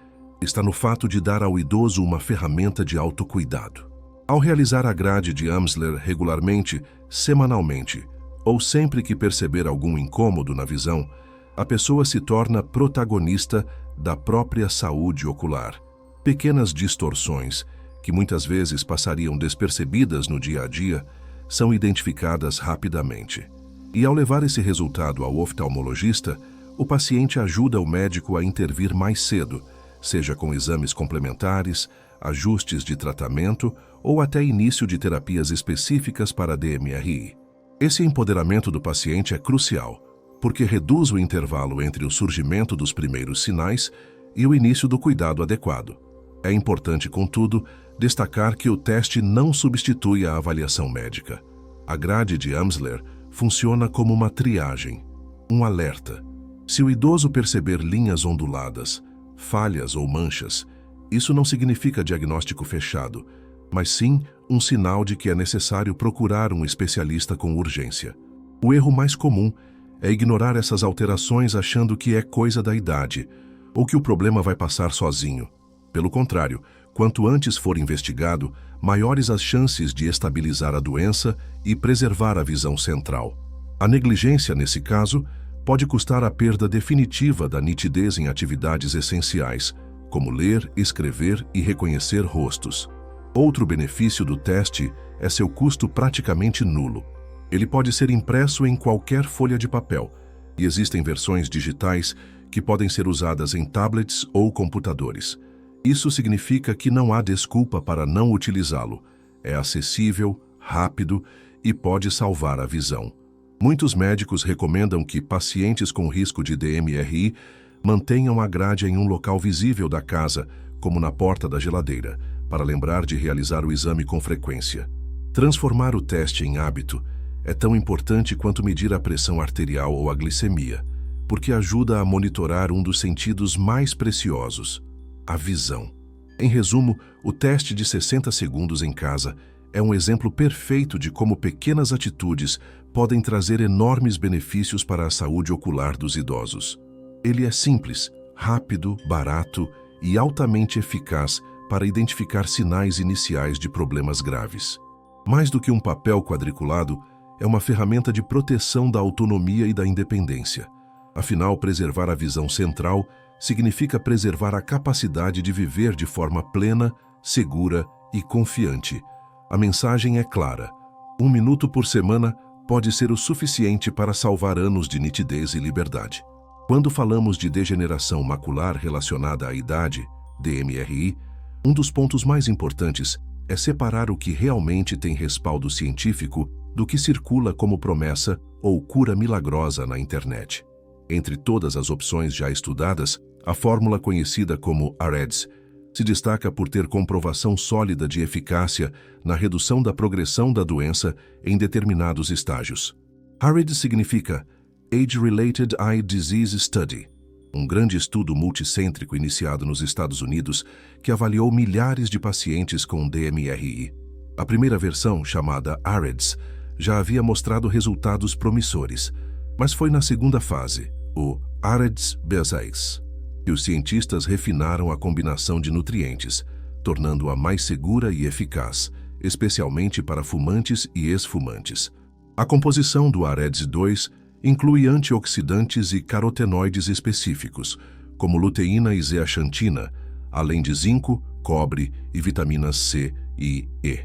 está no fato de dar ao idoso uma ferramenta de autocuidado. Ao realizar a grade de Amsler regularmente, semanalmente, ou sempre que perceber algum incômodo na visão, a pessoa se torna protagonista da própria saúde ocular. Pequenas distorções, que muitas vezes passariam despercebidas no dia a dia, são identificadas rapidamente. E ao levar esse resultado ao oftalmologista, o paciente ajuda o médico a intervir mais cedo, seja com exames complementares, ajustes de tratamento ou até início de terapias específicas para a DMRI. Esse empoderamento do paciente é crucial, porque reduz o intervalo entre o surgimento dos primeiros sinais e o início do cuidado adequado. É importante, contudo, destacar que o teste não substitui a avaliação médica. A grade de Amsler funciona como uma triagem, um alerta. Se o idoso perceber linhas onduladas, falhas ou manchas, isso não significa diagnóstico fechado, mas sim um sinal de que é necessário procurar um especialista com urgência. O erro mais comum é ignorar essas alterações achando que é coisa da idade ou que o problema vai passar sozinho. Pelo contrário, quanto antes for investigado, maiores as chances de estabilizar a doença e preservar a visão central. A negligência, nesse caso, pode custar a perda definitiva da nitidez em atividades essenciais, como ler, escrever e reconhecer rostos. Outro benefício do teste é seu custo praticamente nulo. Ele pode ser impresso em qualquer folha de papel, e existem versões digitais que podem ser usadas em tablets ou computadores. Isso significa que não há desculpa para não utilizá-lo. É acessível, rápido e pode salvar a visão. Muitos médicos recomendam que pacientes com risco de DMRI mantenham a grade em um local visível da casa, como na porta da geladeira, para lembrar de realizar o exame com frequência. Transformar o teste em hábito é tão importante quanto medir a pressão arterial ou a glicemia, porque ajuda a monitorar um dos sentidos mais preciosos, a visão. Em resumo, o teste de 60 segundos em casa é um exemplo perfeito de como pequenas atitudes podem trazer enormes benefícios para a saúde ocular dos idosos. Ele é simples, rápido, barato e altamente eficaz para identificar sinais iniciais de problemas graves. Mais do que um papel quadriculado, é uma ferramenta de proteção da autonomia e da independência. Afinal, preservar a visão central significa preservar a capacidade de viver de forma plena, segura e confiante. A mensagem é clara: 1 minuto por semana pode ser o suficiente para salvar anos de nitidez e liberdade. Quando falamos de degeneração macular relacionada à idade, DMRI, um dos pontos mais importantes é separar o que realmente tem respaldo científico do que circula como promessa ou cura milagrosa na internet. Entre todas as opções já estudadas, a fórmula conhecida como AREDS se destaca por ter comprovação sólida de eficácia na redução da progressão da doença em determinados estágios. AREDS significa Age-Related Eye Disease Study, um grande estudo multicêntrico iniciado nos Estados Unidos que avaliou milhares de pacientes com DMRI. A primeira versão, chamada AREDS, já havia mostrado resultados promissores, mas foi na segunda fase, o AREDS-B6, que os cientistas refinaram a combinação de nutrientes, tornando-a mais segura e eficaz, especialmente para fumantes e ex-fumantes. A composição do AREDS-2 inclui antioxidantes e carotenoides específicos, como luteína e zeaxantina, além de zinco, cobre e vitaminas C e E.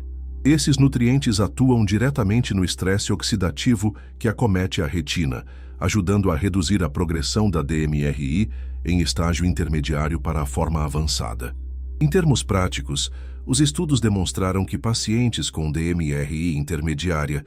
Esses nutrientes atuam diretamente no estresse oxidativo que acomete a retina, ajudando a reduzir a progressão da DMRI em estágio intermediário para a forma avançada. Em termos práticos, os estudos demonstraram que pacientes com DMRI intermediária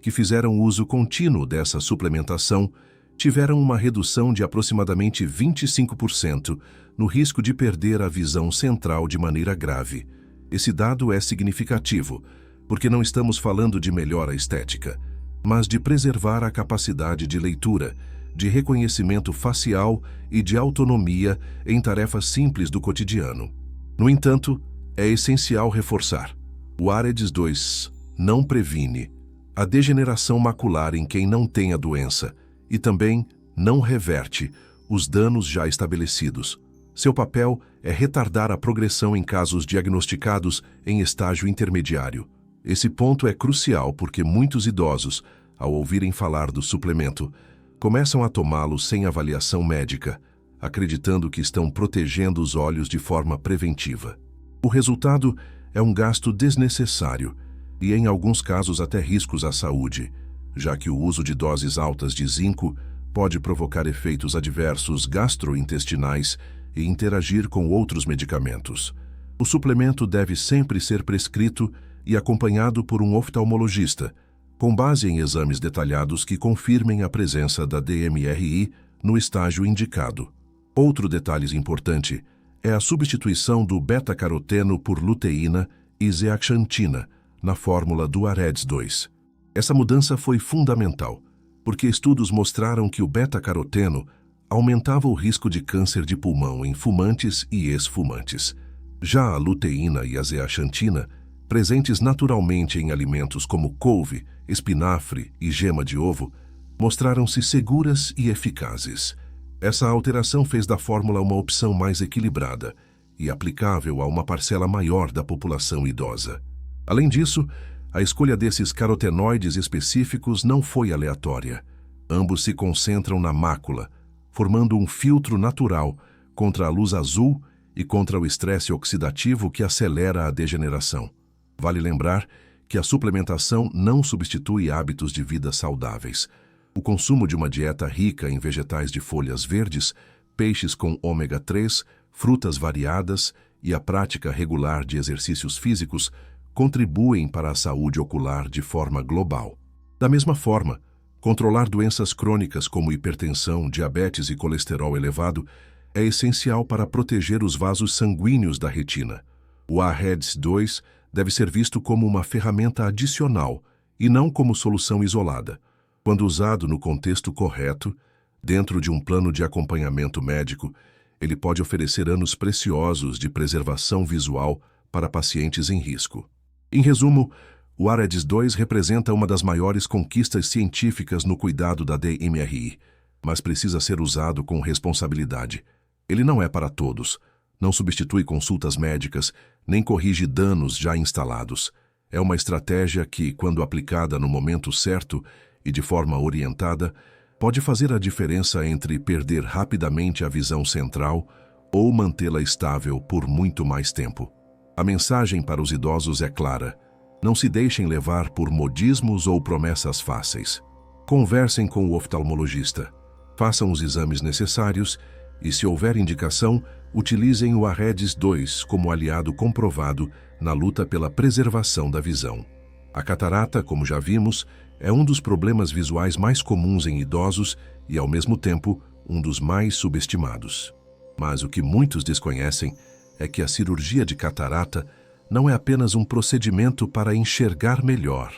que fizeram uso contínuo dessa suplementação tiveram uma redução de aproximadamente 25% no risco de perder a visão central de maneira grave. Esse dado é significativo, porque não estamos falando de melhora estética, mas de preservar a capacidade de leitura, de reconhecimento facial e de autonomia em tarefas simples do cotidiano. No entanto, é essencial reforçar: o AREDS-2 não previne a degeneração macular em quem não tem a doença e também não reverte os danos já estabelecidos. Seu papel é retardar a progressão em casos diagnosticados em estágio intermediário. Esse ponto é crucial porque muitos idosos, ao ouvirem falar do suplemento, começam a tomá-lo sem avaliação médica, acreditando que estão protegendo os olhos de forma preventiva. O resultado é um gasto desnecessário e, em alguns casos, até riscos à saúde, já que o uso de doses altas de zinco pode provocar efeitos adversos gastrointestinais e interagir com outros medicamentos. O suplemento deve sempre ser prescrito e acompanhado por um oftalmologista, com base em exames detalhados que confirmem a presença da DMRI no estágio indicado. Outro detalhe importante é a substituição do beta-caroteno por luteína e zeaxantina na fórmula do AREDS-2. Essa mudança foi fundamental, porque estudos mostraram que o beta-caroteno aumentava o risco de câncer de pulmão em fumantes e ex-fumantes. Já a luteína e a zeaxantina, presentes naturalmente em alimentos como couve, espinafre e gema de ovo, mostraram-se seguras e eficazes. Essa alteração fez da fórmula uma opção mais equilibrada e aplicável a uma parcela maior da população idosa. Além disso, a escolha desses carotenoides específicos não foi aleatória. Ambos se concentram na mácula, formando um filtro natural contra a luz azul e contra o estresse oxidativo que acelera a degeneração. Vale lembrar que a suplementação não substitui hábitos de vida saudáveis. O consumo de uma dieta rica em vegetais de folhas verdes, peixes com ômega 3, frutas variadas e a prática regular de exercícios físicos contribuem para a saúde ocular de forma global. Da mesma forma, controlar doenças crônicas como hipertensão, diabetes e colesterol elevado é essencial para proteger os vasos sanguíneos da retina. O AREDS-2 deve ser visto como uma ferramenta adicional e não como solução isolada. Quando usado no contexto correto, dentro de um plano de acompanhamento médico, ele pode oferecer anos preciosos de preservação visual para pacientes em risco. Em resumo, o AREDS 2 representa uma das maiores conquistas científicas no cuidado da DMRI, mas precisa ser usado com responsabilidade. Ele não é para todos, não substitui consultas médicas, nem corrige danos já instalados. É uma estratégia que, quando aplicada no momento certo e de forma orientada, pode fazer a diferença entre perder rapidamente a visão central ou mantê-la estável por muito mais tempo. A mensagem para os idosos é clara: não se deixem levar por modismos ou promessas fáceis. Conversem com o oftalmologista, façam os exames necessários e, se houver indicação, utilizem o AREDS 2 como aliado comprovado na luta pela preservação da visão. A catarata, como já vimos, é um dos problemas visuais mais comuns em idosos e, ao mesmo tempo, um dos mais subestimados. Mas o que muitos desconhecem é que a cirurgia de catarata não é apenas um procedimento para enxergar melhor.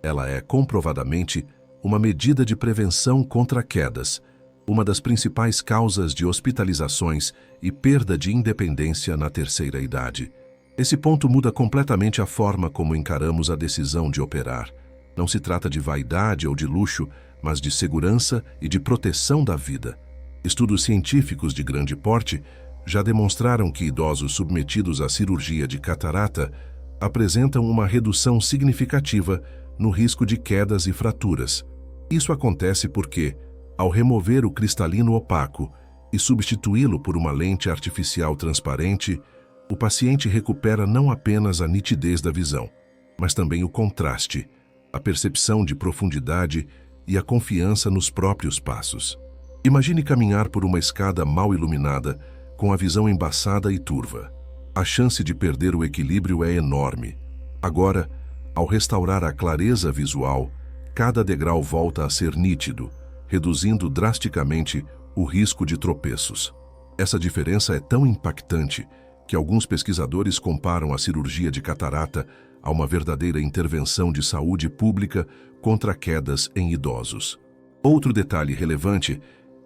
Ela é, comprovadamente, uma medida de prevenção contra quedas, uma das principais causas de hospitalizações e perda de independência na terceira idade. Esse ponto muda completamente a forma como encaramos a decisão de operar. Não se trata de vaidade ou de luxo, mas de segurança e de proteção da vida. Estudos científicos de grande porte já demonstraram que idosos submetidos à cirurgia de catarata apresentam uma redução significativa no risco de quedas e fraturas. Isso acontece porque, ao remover o cristalino opaco e substituí-lo por uma lente artificial transparente, o paciente recupera não apenas a nitidez da visão, mas também o contraste, a percepção de profundidade e a confiança nos próprios passos. Imagine caminhar por uma escada mal iluminada, com a visão embaçada e turva. A chance de perder o equilíbrio é enorme. Agora, ao restaurar a clareza visual, cada degrau volta a ser nítido, reduzindo drasticamente o risco de tropeços. Essa diferença é tão impactante que alguns pesquisadores comparam a cirurgia de catarata a uma verdadeira intervenção de saúde pública contra quedas em idosos. Outro detalhe relevante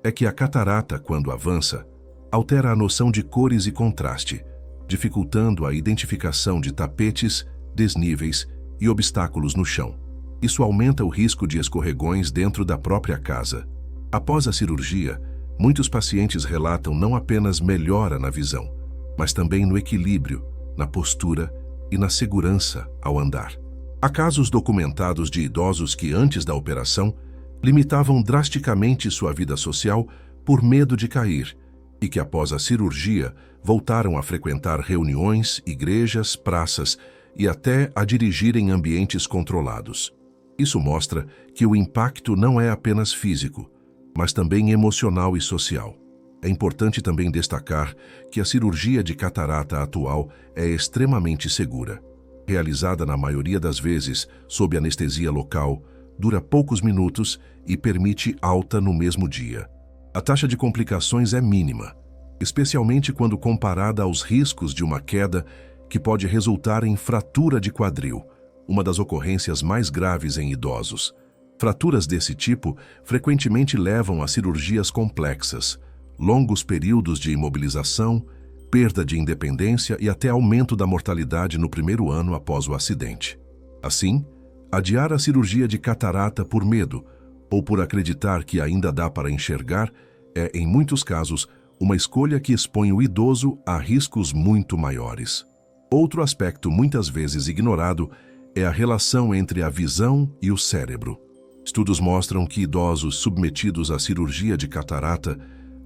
é que a catarata, quando avança, altera a noção de cores e contraste, dificultando a identificação de tapetes, desníveis e obstáculos no chão. Isso aumenta o risco de escorregões dentro da própria casa. Após a cirurgia, muitos pacientes relatam não apenas melhora na visão, mas também no equilíbrio, na postura e na segurança ao andar. Há casos documentados de idosos que, antes da operação, limitavam drasticamente sua vida social por medo de cair e que, após a cirurgia, voltaram a frequentar reuniões, igrejas, praças e até a dirigir em ambientes controlados. Isso mostra que o impacto não é apenas físico, mas também emocional e social. É importante também destacar que a cirurgia de catarata atual é extremamente segura. Realizada na maioria das vezes sob anestesia local, dura poucos minutos e permite alta no mesmo dia. A taxa de complicações é mínima, especialmente quando comparada aos riscos de uma queda que pode resultar em fratura de quadril, uma das ocorrências mais graves em idosos. Fraturas desse tipo frequentemente levam a cirurgias complexas, longos períodos de imobilização, perda de independência e até aumento da mortalidade no primeiro ano após o acidente. Assim, adiar a cirurgia de catarata por medo ou por acreditar que ainda dá para enxergar é, em muitos casos, uma escolha que expõe o idoso a riscos muito maiores. Outro aspecto muitas vezes ignorado é a relação entre a visão e o cérebro. Estudos mostram que idosos submetidos à cirurgia de catarata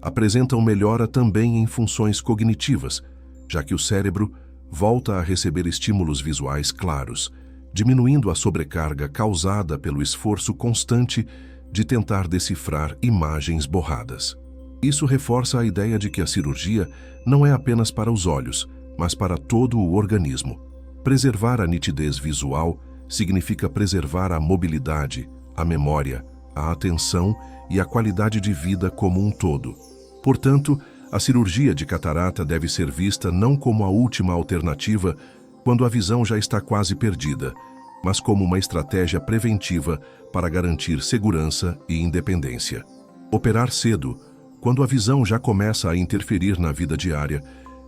apresentam melhora também em funções cognitivas, já que o cérebro volta a receber estímulos visuais claros, diminuindo a sobrecarga causada pelo esforço constante de tentar decifrar imagens borradas. Isso reforça a ideia de que a cirurgia não é apenas para os olhos, mas para todo o organismo. Preservar a nitidez visual significa preservar a mobilidade, a memória, a atenção e a qualidade de vida como um todo. Portanto, a cirurgia de catarata deve ser vista não como a última alternativa, quando a visão já está quase perdida, mas como uma estratégia preventiva para garantir segurança e independência. Operar cedo, quando a visão já começa a interferir na vida diária,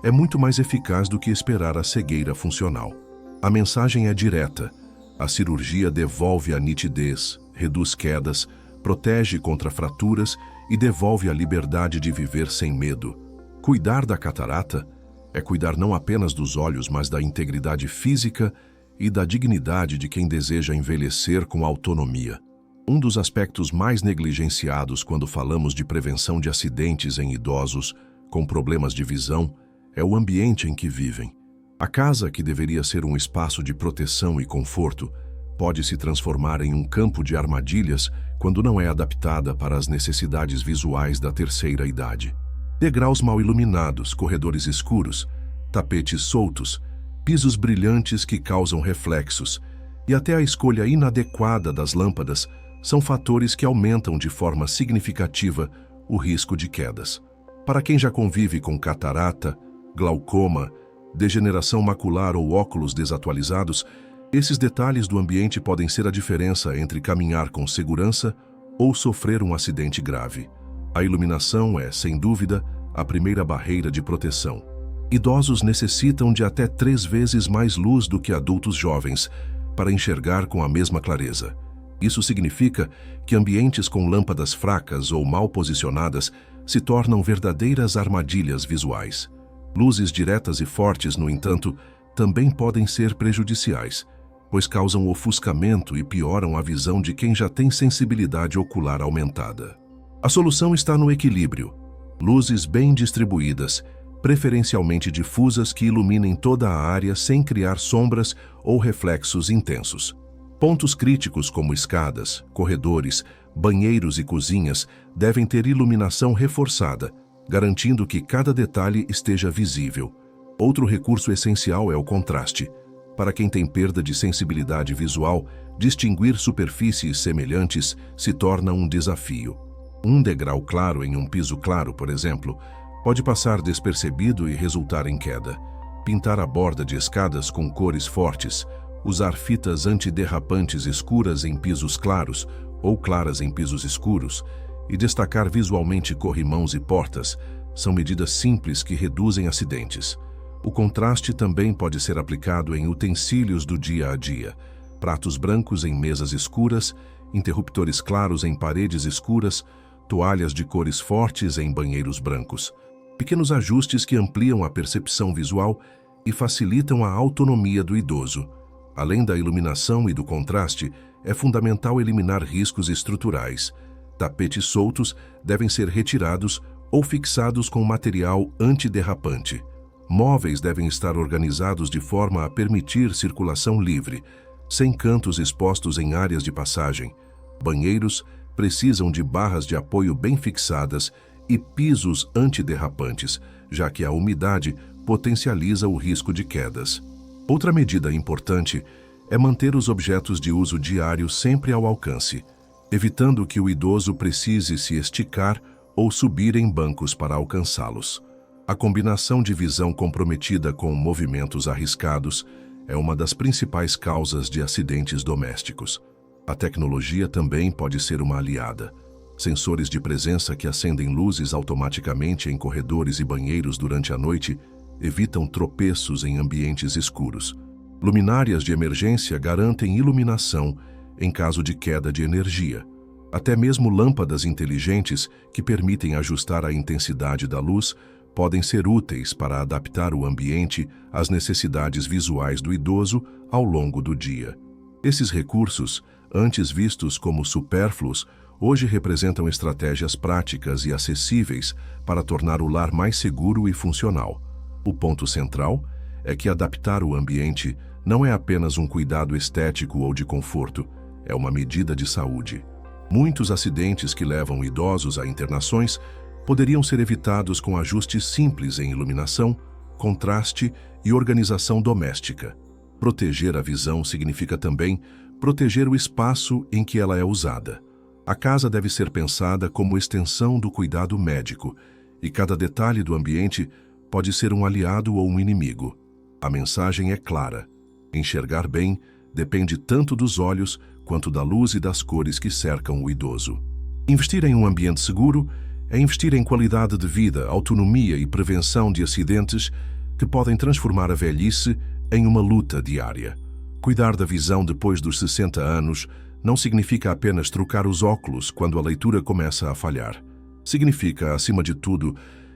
é muito mais eficaz do que esperar a cegueira funcional. A mensagem é direta. A cirurgia devolve a nitidez, reduz quedas, protege contra fraturas e devolve a liberdade de viver sem medo. Cuidar da catarata é cuidar não apenas dos olhos, mas da integridade física e da dignidade de quem deseja envelhecer com autonomia. Um dos aspectos mais negligenciados quando falamos de prevenção de acidentes em idosos com problemas de visão é o ambiente em que vivem. A casa, que deveria ser um espaço de proteção e conforto, pode se transformar em um campo de armadilhas quando não é adaptada para as necessidades visuais da terceira idade. Degraus mal iluminados, corredores escuros, tapetes soltos, pisos brilhantes que causam reflexos e até a escolha inadequada das lâmpadas são fatores que aumentam de forma significativa o risco de quedas. Para quem já convive com catarata, glaucoma, degeneração macular ou óculos desatualizados, esses detalhes do ambiente podem ser a diferença entre caminhar com segurança ou sofrer um acidente grave. A iluminação é, sem dúvida, a primeira barreira de proteção. Idosos necessitam de até 3 vezes mais luz do que adultos jovens para enxergar com a mesma clareza. Isso significa que ambientes com lâmpadas fracas ou mal posicionadas se tornam verdadeiras armadilhas visuais. Luzes diretas e fortes, no entanto, também podem ser prejudiciais, pois causam ofuscamento e pioram a visão de quem já tem sensibilidade ocular aumentada. A solução está no equilíbrio. Luzes bem distribuídas, preferencialmente difusas, que iluminem toda a área sem criar sombras ou reflexos intensos. Pontos críticos como escadas, corredores, banheiros e cozinhas devem ter iluminação reforçada, garantindo que cada detalhe esteja visível. Outro recurso essencial é o contraste. Para quem tem perda de sensibilidade visual, distinguir superfícies semelhantes se torna um desafio. Um degrau claro em um piso claro, por exemplo, pode passar despercebido e resultar em queda. Pintar a borda de escadas com cores fortes, usar fitas antiderrapantes escuras em pisos claros ou claras em pisos escuros e destacar visualmente corrimãos e portas são medidas simples que reduzem acidentes. O contraste também pode ser aplicado em utensílios do dia a dia, pratos brancos em mesas escuras, interruptores claros em paredes escuras, toalhas de cores fortes em banheiros brancos. Pequenos ajustes que ampliam a percepção visual e facilitam a autonomia do idoso. Além da iluminação e do contraste, é fundamental eliminar riscos estruturais. Tapetes soltos devem ser retirados ou fixados com material antiderrapante. Móveis devem estar organizados de forma a permitir circulação livre, sem cantos expostos em áreas de passagem. Banheiros precisam de barras de apoio bem fixadas e pisos antiderrapantes, já que a umidade potencializa o risco de quedas. Outra medida importante é manter os objetos de uso diário sempre ao alcance, evitando que o idoso precise se esticar ou subir em bancos para alcançá-los. A combinação de visão comprometida com movimentos arriscados é uma das principais causas de acidentes domésticos. A tecnologia também pode ser uma aliada. Sensores de presença que acendem luzes automaticamente em corredores e banheiros durante a noite evitam tropeços em ambientes escuros. Luminárias de emergência garantem iluminação em caso de queda de energia. Até mesmo lâmpadas inteligentes que permitem ajustar a intensidade da luz podem ser úteis para adaptar o ambiente às necessidades visuais do idoso ao longo do dia. Esses recursos, antes vistos como supérfluos, hoje representam estratégias práticas e acessíveis para tornar o lar mais seguro e funcional. O ponto central é que adaptar o ambiente não é apenas um cuidado estético ou de conforto, é uma medida de saúde. Muitos acidentes que levam idosos a internações poderiam ser evitados com ajustes simples em iluminação, contraste e organização doméstica. Proteger a visão significa também proteger o espaço em que ela é usada. A casa deve ser pensada como extensão do cuidado médico, e cada detalhe do ambiente pode ser um aliado ou um inimigo. A mensagem é clara. Enxergar bem depende tanto dos olhos quanto da luz e das cores que cercam o idoso. Investir em um ambiente seguro é investir em qualidade de vida, autonomia e prevenção de acidentes que podem transformar a velhice em uma luta diária. Cuidar da visão depois dos 60 anos não significa apenas trocar os óculos quando a leitura começa a falhar. Significa, acima de tudo,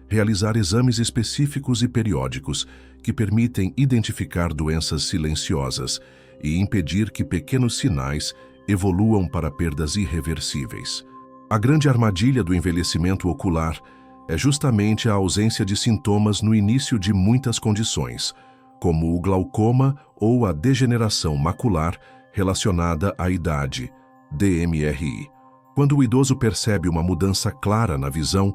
realizar exames específicos e periódicos que permitem identificar doenças silenciosas e impedir que pequenos sinais evoluam para perdas irreversíveis. A grande armadilha do envelhecimento ocular é justamente a ausência de sintomas no início de muitas condições, como o glaucoma ou a degeneração macular relacionada à idade, DMRI. Quando o idoso percebe uma mudança clara na visão,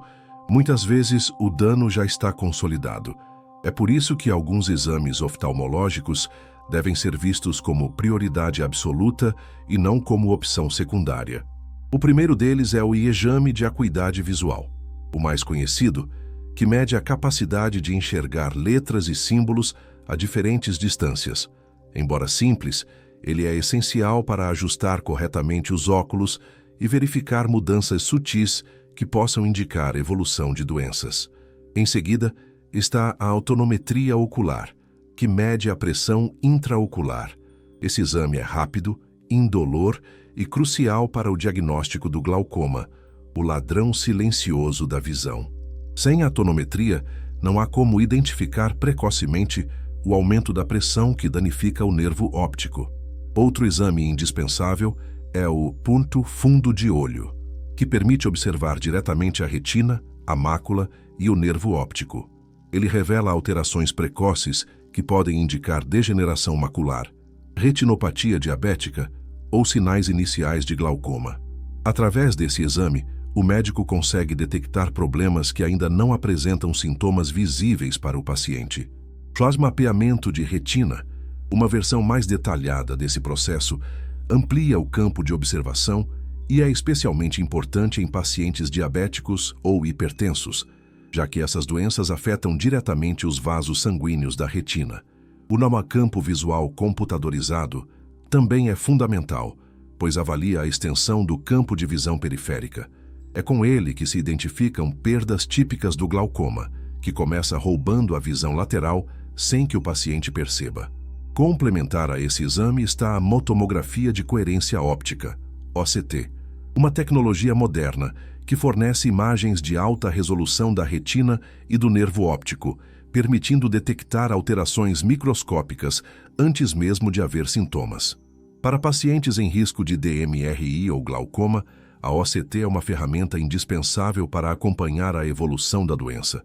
muitas vezes o dano já está consolidado. É por isso que alguns exames oftalmológicos devem ser vistos como prioridade absoluta e não como opção secundária. O primeiro deles é o exame de acuidade visual, o mais conhecido, que mede a capacidade de enxergar letras e símbolos a diferentes distâncias. Embora simples, ele é essencial para ajustar corretamente os óculos e verificar mudanças sutis que possam indicar evolução de doenças. Em seguida, está a autonometria ocular, que mede a pressão intraocular. Esse exame é rápido, indolor e crucial para o diagnóstico do glaucoma, o ladrão silencioso da visão. Sem a tonometria, não há como identificar precocemente o aumento da pressão que danifica o nervo óptico. Outro exame indispensável é o ponto fundo de olho, que permite observar diretamente a retina, a mácula e o nervo óptico. Ele revela alterações precoces que podem indicar degeneração macular, retinopatia diabética ou sinais iniciais de glaucoma. Através desse exame, o médico consegue detectar problemas que ainda não apresentam sintomas visíveis para o paciente. Plasmapeamento de retina, uma versão mais detalhada desse processo, amplia o campo de observação e é especialmente importante em pacientes diabéticos ou hipertensos, já que essas doenças afetam diretamente os vasos sanguíneos da retina. O campo visual computadorizado também é fundamental, pois avalia a extensão do campo de visão periférica. É com ele que se identificam perdas típicas do glaucoma, que começa roubando a visão lateral sem que o paciente perceba. Complementar a esse exame está a motomografia de coerência óptica, OCT, uma tecnologia moderna que fornece imagens de alta resolução da retina e do nervo óptico, permitindo detectar alterações microscópicas antes mesmo de haver sintomas. Para pacientes em risco de DMRI ou glaucoma, a OCT é uma ferramenta indispensável para acompanhar a evolução da doença.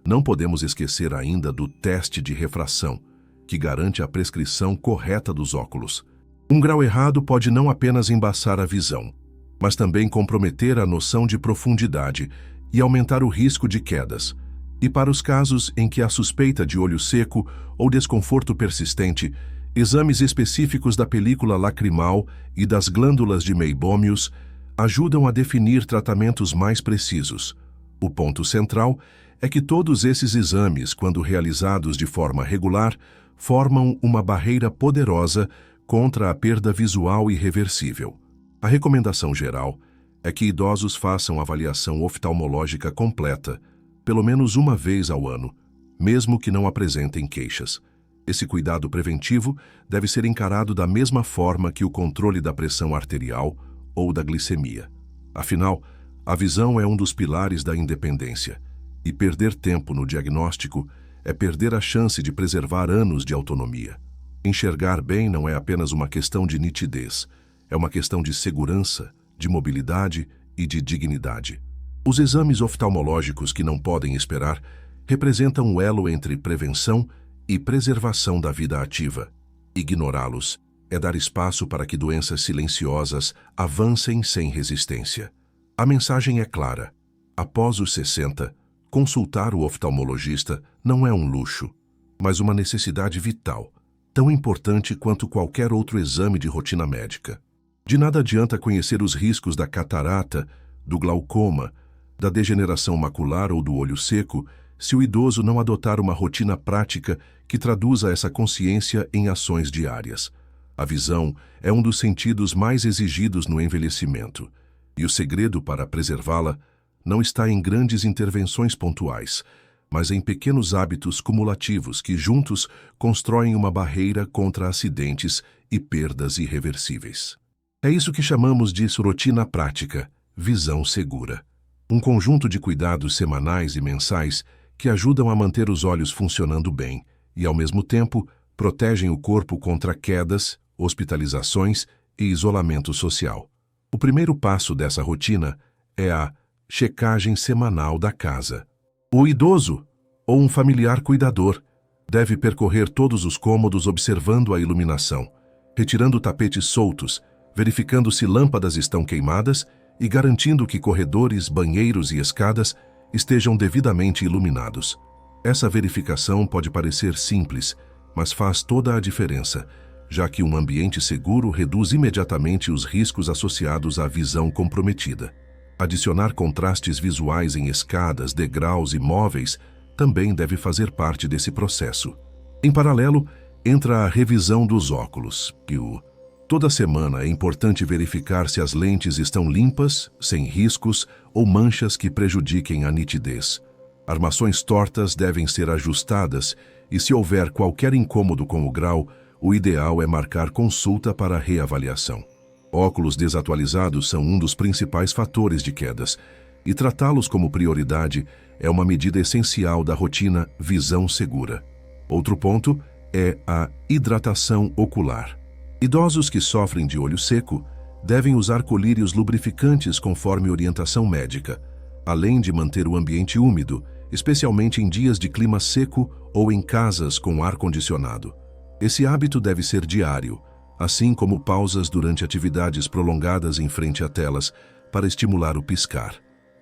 Não podemos esquecer ainda do teste de refração, que garante a prescrição correta dos óculos. Um grau errado pode não apenas embaçar a visão, mas também comprometer a noção de profundidade e aumentar o risco de quedas. E para os casos em que há suspeita de olho seco ou desconforto persistente, exames específicos da película lacrimal e das glândulas de Meibômius ajudam a definir tratamentos mais precisos. O ponto central é que todos esses exames, quando realizados de forma regular, formam uma barreira poderosa contra a perda visual irreversível. A recomendação geral é que idosos façam avaliação oftalmológica completa, pelo menos uma vez ao ano, mesmo que não apresentem queixas. Esse cuidado preventivo deve ser encarado da mesma forma que o controle da pressão arterial ou da glicemia. Afinal, a visão é um dos pilares da independência, e perder tempo no diagnóstico é perder a chance de preservar anos de autonomia. Enxergar bem não é apenas uma questão de nitidez, é uma questão de segurança, de mobilidade e de dignidade. Os exames oftalmológicos que não podem esperar representam um elo entre prevenção e preservação da vida ativa. Ignorá-los é dar espaço para que doenças silenciosas avancem sem resistência. A mensagem é clara. Após os 60, consultar o oftalmologista não é um luxo, mas uma necessidade vital, tão importante quanto qualquer outro exame de rotina médica. De nada adianta conhecer os riscos da catarata, do glaucoma, da degeneração macular ou do olho seco, se o idoso não adotar uma rotina prática que traduza essa consciência em ações diárias. A visão é um dos sentidos mais exigidos no envelhecimento, e o segredo para preservá-la não está em grandes intervenções pontuais, mas em pequenos hábitos cumulativos que juntos constroem uma barreira contra acidentes e perdas irreversíveis. É isso que chamamos de rotina prática, visão segura. Um conjunto de cuidados semanais e mensais que ajudam a manter os olhos funcionando bem e, ao mesmo tempo, protegem o corpo contra quedas, hospitalizações e isolamento social. O primeiro passo dessa rotina é a checagem semanal da casa. O idoso, ou um familiar cuidador, deve percorrer todos os cômodos observando a iluminação, retirando tapetes soltos, verificando se lâmpadas estão queimadas e garantindo que corredores, banheiros e escadas estejam devidamente iluminados. Essa verificação pode parecer simples, mas faz toda a diferença, já que um ambiente seguro reduz imediatamente os riscos associados à visão comprometida. Adicionar contrastes visuais em escadas, degraus e móveis também deve fazer parte desse processo. Em paralelo, entra a revisão dos óculos, Toda semana é importante verificar se as lentes estão limpas, sem riscos ou manchas que prejudiquem a nitidez. Armações tortas devem ser ajustadas e, se houver qualquer incômodo com o grau, o ideal é marcar consulta para reavaliação. Óculos desatualizados são um dos principais fatores de quedas, e tratá-los como prioridade é uma medida essencial da rotina visão segura. Outro ponto é a hidratação ocular. Idosos que sofrem de olho seco devem usar colírios lubrificantes conforme orientação médica, além de manter o ambiente úmido, especialmente em dias de clima seco ou em casas com ar-condicionado. Esse hábito deve ser diário, assim como pausas durante atividades prolongadas em frente a telas para estimular o piscar.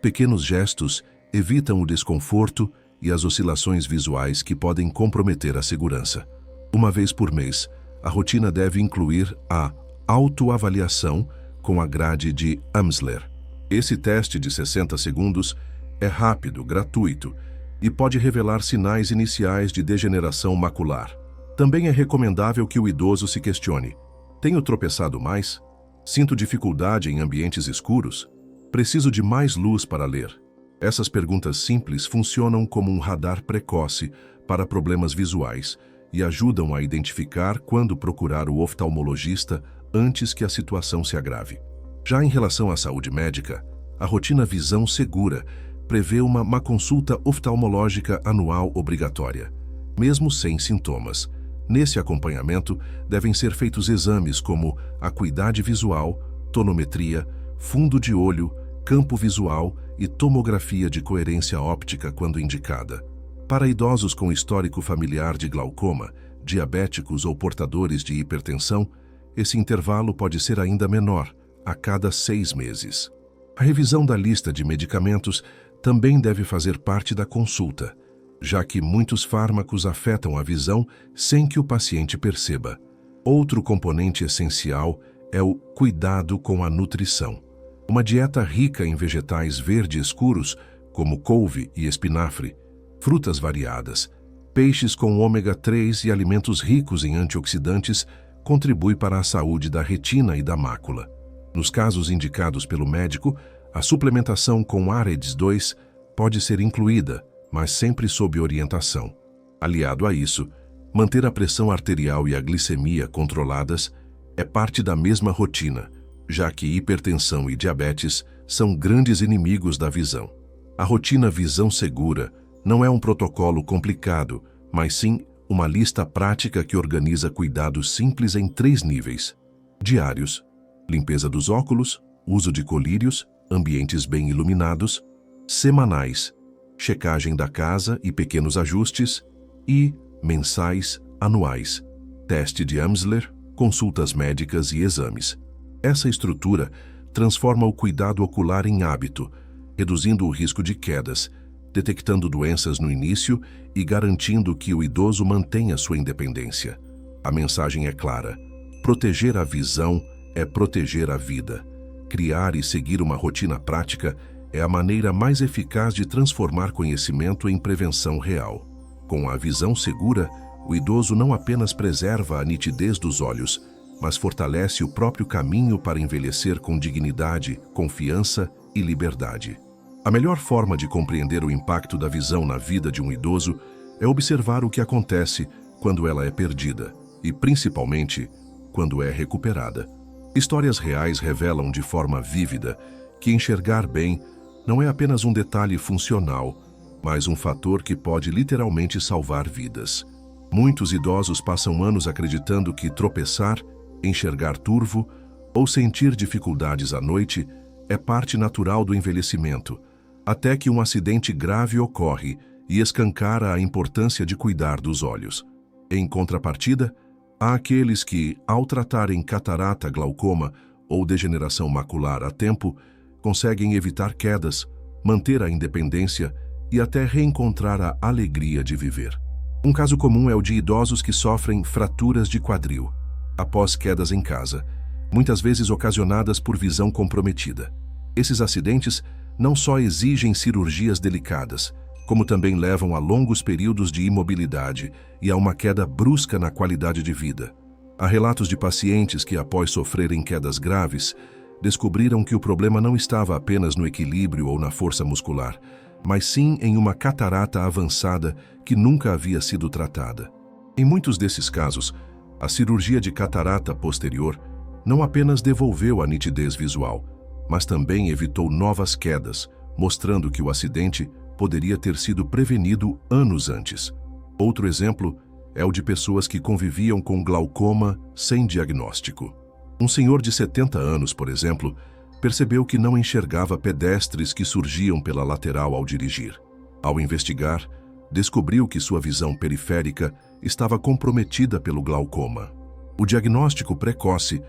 Pequenos gestos evitam o desconforto e as oscilações visuais que podem comprometer a segurança. Uma vez por mês, a rotina deve incluir a autoavaliação com a grade de Amsler. Esse teste de 60 segundos é rápido, gratuito e pode revelar sinais iniciais de degeneração macular. Também é recomendável que o idoso se questione: tenho tropeçado mais? Sinto dificuldade em ambientes escuros? Preciso de mais luz para ler? Essas perguntas simples funcionam como um radar precoce para problemas visuais e ajudam a identificar quando procurar o oftalmologista antes que a situação se agrave. Já em relação à saúde médica, a rotina Visão Segura prevê uma consulta oftalmológica anual obrigatória, mesmo sem sintomas. Nesse acompanhamento, devem ser feitos exames como acuidade visual, tonometria, fundo de olho, campo visual e tomografia de coerência óptica quando indicada. Para idosos com histórico familiar de glaucoma, diabéticos ou portadores de hipertensão, esse intervalo pode ser ainda menor, a cada 6 meses. A revisão da lista de medicamentos também deve fazer parte da consulta, já que muitos fármacos afetam a visão sem que o paciente perceba. Outro componente essencial é o cuidado com a nutrição. Uma dieta rica em vegetais verde escuros, como couve e espinafre, frutas variadas, peixes com ômega 3 e alimentos ricos em antioxidantes contribui para a saúde da retina e da mácula. Nos casos indicados pelo médico, a suplementação com AREDS 2 pode ser incluída, mas sempre sob orientação. Aliado a isso, manter a pressão arterial e a glicemia controladas é parte da mesma rotina, já que hipertensão e diabetes são grandes inimigos da visão. A rotina Visão Segura não é um protocolo complicado, mas sim uma lista prática que organiza cuidados simples em 3 níveis: diários, limpeza dos óculos, uso de colírios, ambientes bem iluminados; semanais, checagem da casa e pequenos ajustes; e mensais, anuais, teste de Amsler, consultas médicas e exames. Essa estrutura transforma o cuidado ocular em hábito, reduzindo o risco de quedas, detectando doenças no início e garantindo que o idoso mantenha sua independência. A mensagem é clara: proteger a visão é proteger a vida. Criar e seguir uma rotina prática é a maneira mais eficaz de transformar conhecimento em prevenção real. Com a Visão Segura, O idoso não apenas preserva a nitidez dos olhos, mas fortalece o próprio caminho para envelhecer com dignidade, confiança e liberdade. A melhor forma de compreender o impacto da visão na vida de um idoso é observar o que acontece quando ela é perdida e, principalmente, quando é recuperada. Histórias reais revelam de forma vívida que enxergar bem não é apenas um detalhe funcional, mas um fator que pode literalmente salvar vidas. Muitos idosos passam anos acreditando que tropeçar, enxergar turvo ou sentir dificuldades à noite é parte natural do envelhecimento, até que um acidente grave ocorre e escancara a importância de cuidar dos olhos. Em contrapartida, há aqueles que, ao tratarem catarata, glaucoma ou degeneração macular a tempo, conseguem evitar quedas, manter a independência e até reencontrar a alegria de viver. Um caso comum é o de idosos que sofrem fraturas de quadril após quedas em casa, muitas vezes ocasionadas por visão comprometida. Esses acidentes não só exigem cirurgias delicadas, como também levam a longos períodos de imobilidade e a uma queda brusca na qualidade de vida. Há relatos de pacientes que, após sofrerem quedas graves, descobriram que o problema não estava apenas no equilíbrio ou na força muscular, mas sim em uma catarata avançada que nunca havia sido tratada. Em muitos desses casos, a cirurgia de catarata posterior não apenas devolveu a nitidez visual, mas também evitou novas quedas, mostrando que o acidente poderia ter sido prevenido anos antes. Outro exemplo é o de pessoas que conviviam com glaucoma sem diagnóstico. Um senhor de 70 anos, por exemplo, percebeu que não enxergava pedestres que surgiam pela lateral ao dirigir. Ao investigar, descobriu que sua visão periférica estava comprometida pelo glaucoma. O diagnóstico precoce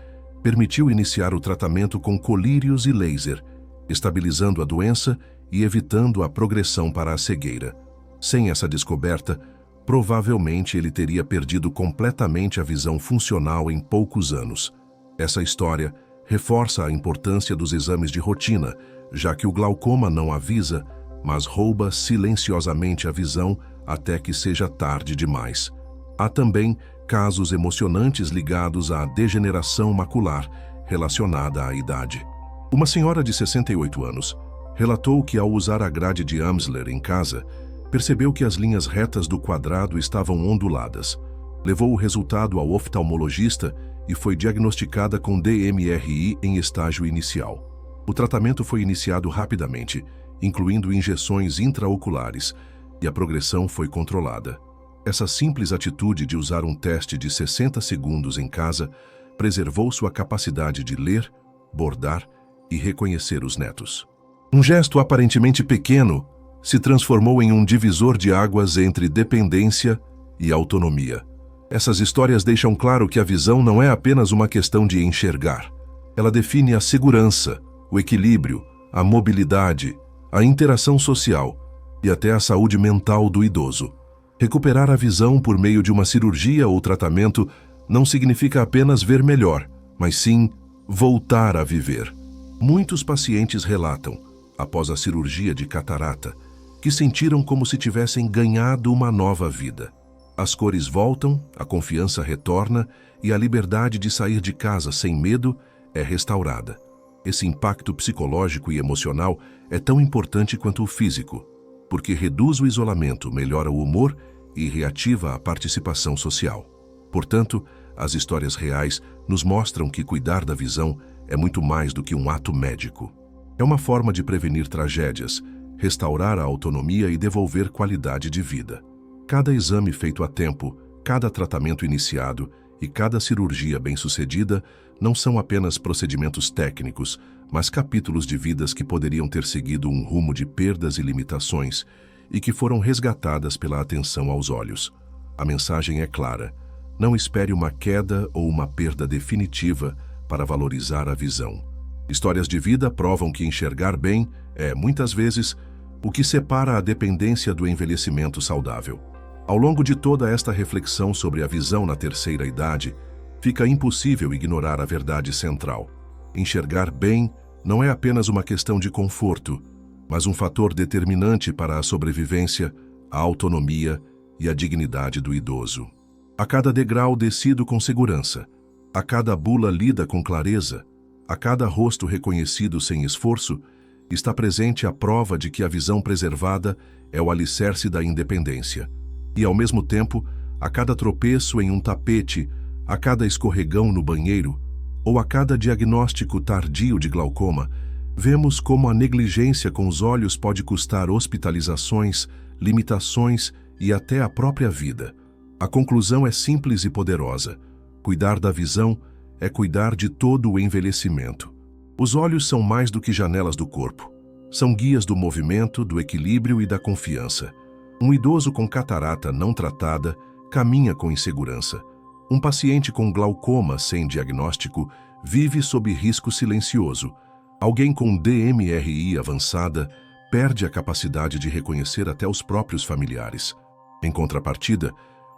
permitiu iniciar o tratamento com colírios e laser, estabilizando a doença e evitando a progressão para a cegueira. Sem essa descoberta, provavelmente ele teria perdido completamente a visão funcional em poucos anos. Essa história reforça a importância dos exames de rotina, já que o glaucoma não avisa, mas rouba silenciosamente a visão até que seja tarde demais. Há também casos emocionantes ligados à degeneração macular relacionada à idade. Uma senhora de 68 anos relatou que, ao usar a grade de Amsler em casa, percebeu que as linhas retas do quadrado estavam onduladas. Levou o resultado ao oftalmologista e foi diagnosticada com DMRI em estágio inicial. O tratamento foi iniciado rapidamente, incluindo injeções intraoculares, e a progressão foi controlada. Essa simples atitude de usar um teste de 60 segundos em casa preservou sua capacidade de ler, bordar e reconhecer os netos. Um gesto aparentemente pequeno se transformou em um divisor de águas entre dependência e autonomia. Essas histórias deixam claro que a visão não é apenas uma questão de enxergar. Ela define a segurança, o equilíbrio, a mobilidade, a interação social e até a saúde mental do idoso. Recuperar a visão por meio de uma cirurgia ou tratamento não significa apenas ver melhor, mas sim voltar a viver. Muitos pacientes relatam, após a cirurgia de catarata, que sentiram como se tivessem ganhado uma nova vida. As cores voltam, a confiança retorna e a liberdade de sair de casa sem medo é restaurada. Esse impacto psicológico e emocional é tão importante quanto o físico, porque reduz o isolamento, melhora o humor e reativa a participação social. Portanto, as histórias reais nos mostram que cuidar da visão é muito mais do que um ato médico. É uma forma de prevenir tragédias, restaurar a autonomia e devolver qualidade de vida. Cada exame feito a tempo, cada tratamento iniciado e cada cirurgia bem-sucedida não são apenas procedimentos técnicos, mas capítulos de vidas que poderiam ter seguido um rumo de perdas e limitações e que foram resgatadas pela atenção aos olhos. A mensagem é clara: não espere uma queda ou uma perda definitiva para valorizar a visão. Histórias de vida provam que enxergar bem é, muitas vezes, o que separa a dependência do envelhecimento saudável. Ao longo de toda esta reflexão sobre a visão na terceira idade, fica impossível ignorar a verdade central. Enxergar bem não é apenas uma questão de conforto, mas um fator determinante para a sobrevivência, a autonomia e a dignidade do idoso. A cada degrau descido com segurança, a cada bula lida com clareza, a cada rosto reconhecido sem esforço, está presente a prova de que a visão preservada é o alicerce da independência. E, ao mesmo tempo, a cada tropeço em um tapete, a cada escorregão no banheiro, ou a cada diagnóstico tardio de glaucoma, vemos como a negligência com os olhos pode custar hospitalizações, limitações e até a própria vida. A conclusão é simples e poderosa. Cuidar da visão é cuidar de todo o envelhecimento. Os olhos são mais do que janelas do corpo. São guias do movimento, do equilíbrio e da confiança. Um idoso com catarata não tratada caminha com insegurança. Um paciente com glaucoma sem diagnóstico vive sob risco silencioso. Alguém com DMRI avançada perde a capacidade de reconhecer até os próprios familiares. Em contrapartida,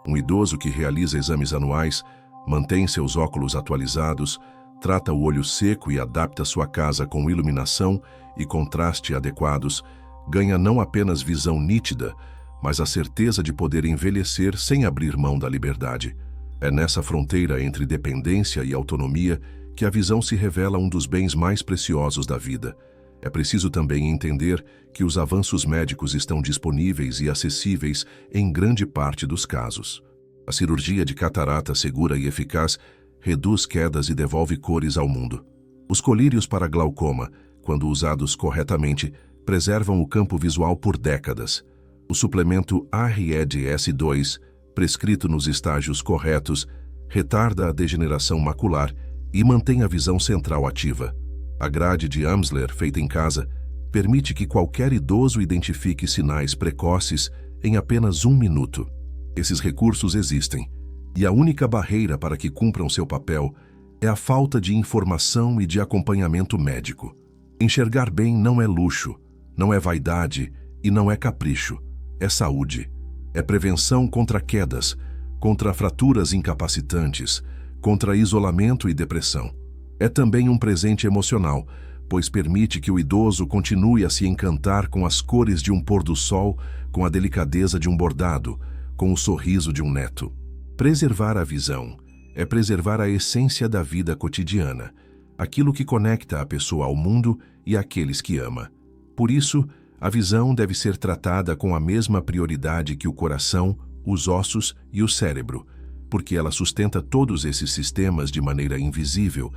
um idoso que realiza exames anuais, mantém seus óculos atualizados, trata o olho seco e adapta sua casa com iluminação e contraste adequados, ganha não apenas visão nítida, mas a certeza de poder envelhecer sem abrir mão da liberdade. É nessa fronteira entre dependência e autonomia que a visão se revela um dos bens mais preciosos da vida. É preciso também entender que os avanços médicos estão disponíveis e acessíveis em grande parte dos casos. A cirurgia de catarata segura e eficaz reduz quedas e devolve cores ao mundo. Os colírios para glaucoma, quando usados corretamente, preservam o campo visual por décadas. O suplemento AREDS2, prescrito nos estágios corretos, retarda a degeneração macular e mantém a visão central ativa. A grade de Amsler, feita em casa, permite que qualquer idoso identifique sinais precoces em apenas 1 minuto. Esses recursos existem, e a única barreira para que cumpram seu papel é a falta de informação e de acompanhamento médico. Enxergar bem não é luxo, não é vaidade e não é capricho, é saúde. É prevenção contra quedas, contra fraturas incapacitantes, contra isolamento e depressão. É também um presente emocional, pois permite que o idoso continue a se encantar com as cores de um pôr do sol, com a delicadeza de um bordado, com o sorriso de um neto. Preservar a visão é preservar a essência da vida cotidiana, aquilo que conecta a pessoa ao mundo e àqueles que ama. Por isso, a visão deve ser tratada com a mesma prioridade que o coração, os ossos e o cérebro, porque ela sustenta todos esses sistemas de maneira invisível,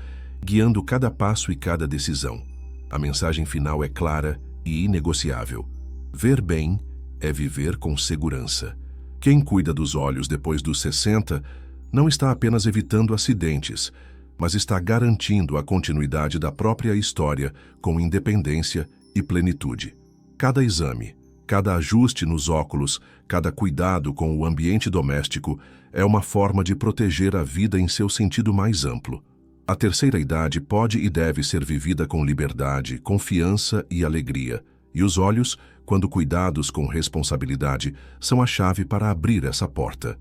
guiando cada passo e cada decisão. A mensagem final é clara e inegociável. Ver bem é viver com segurança. Quem cuida dos olhos depois dos 60 não está apenas evitando acidentes, mas está garantindo a continuidade da própria história com independência e plenitude. Cada exame, cada ajuste nos óculos, cada cuidado com o ambiente doméstico é uma forma de proteger a vida em seu sentido mais amplo. A terceira idade pode e deve ser vivida com liberdade, confiança e alegria, e os olhos, quando cuidados com responsabilidade, são a chave para abrir essa porta.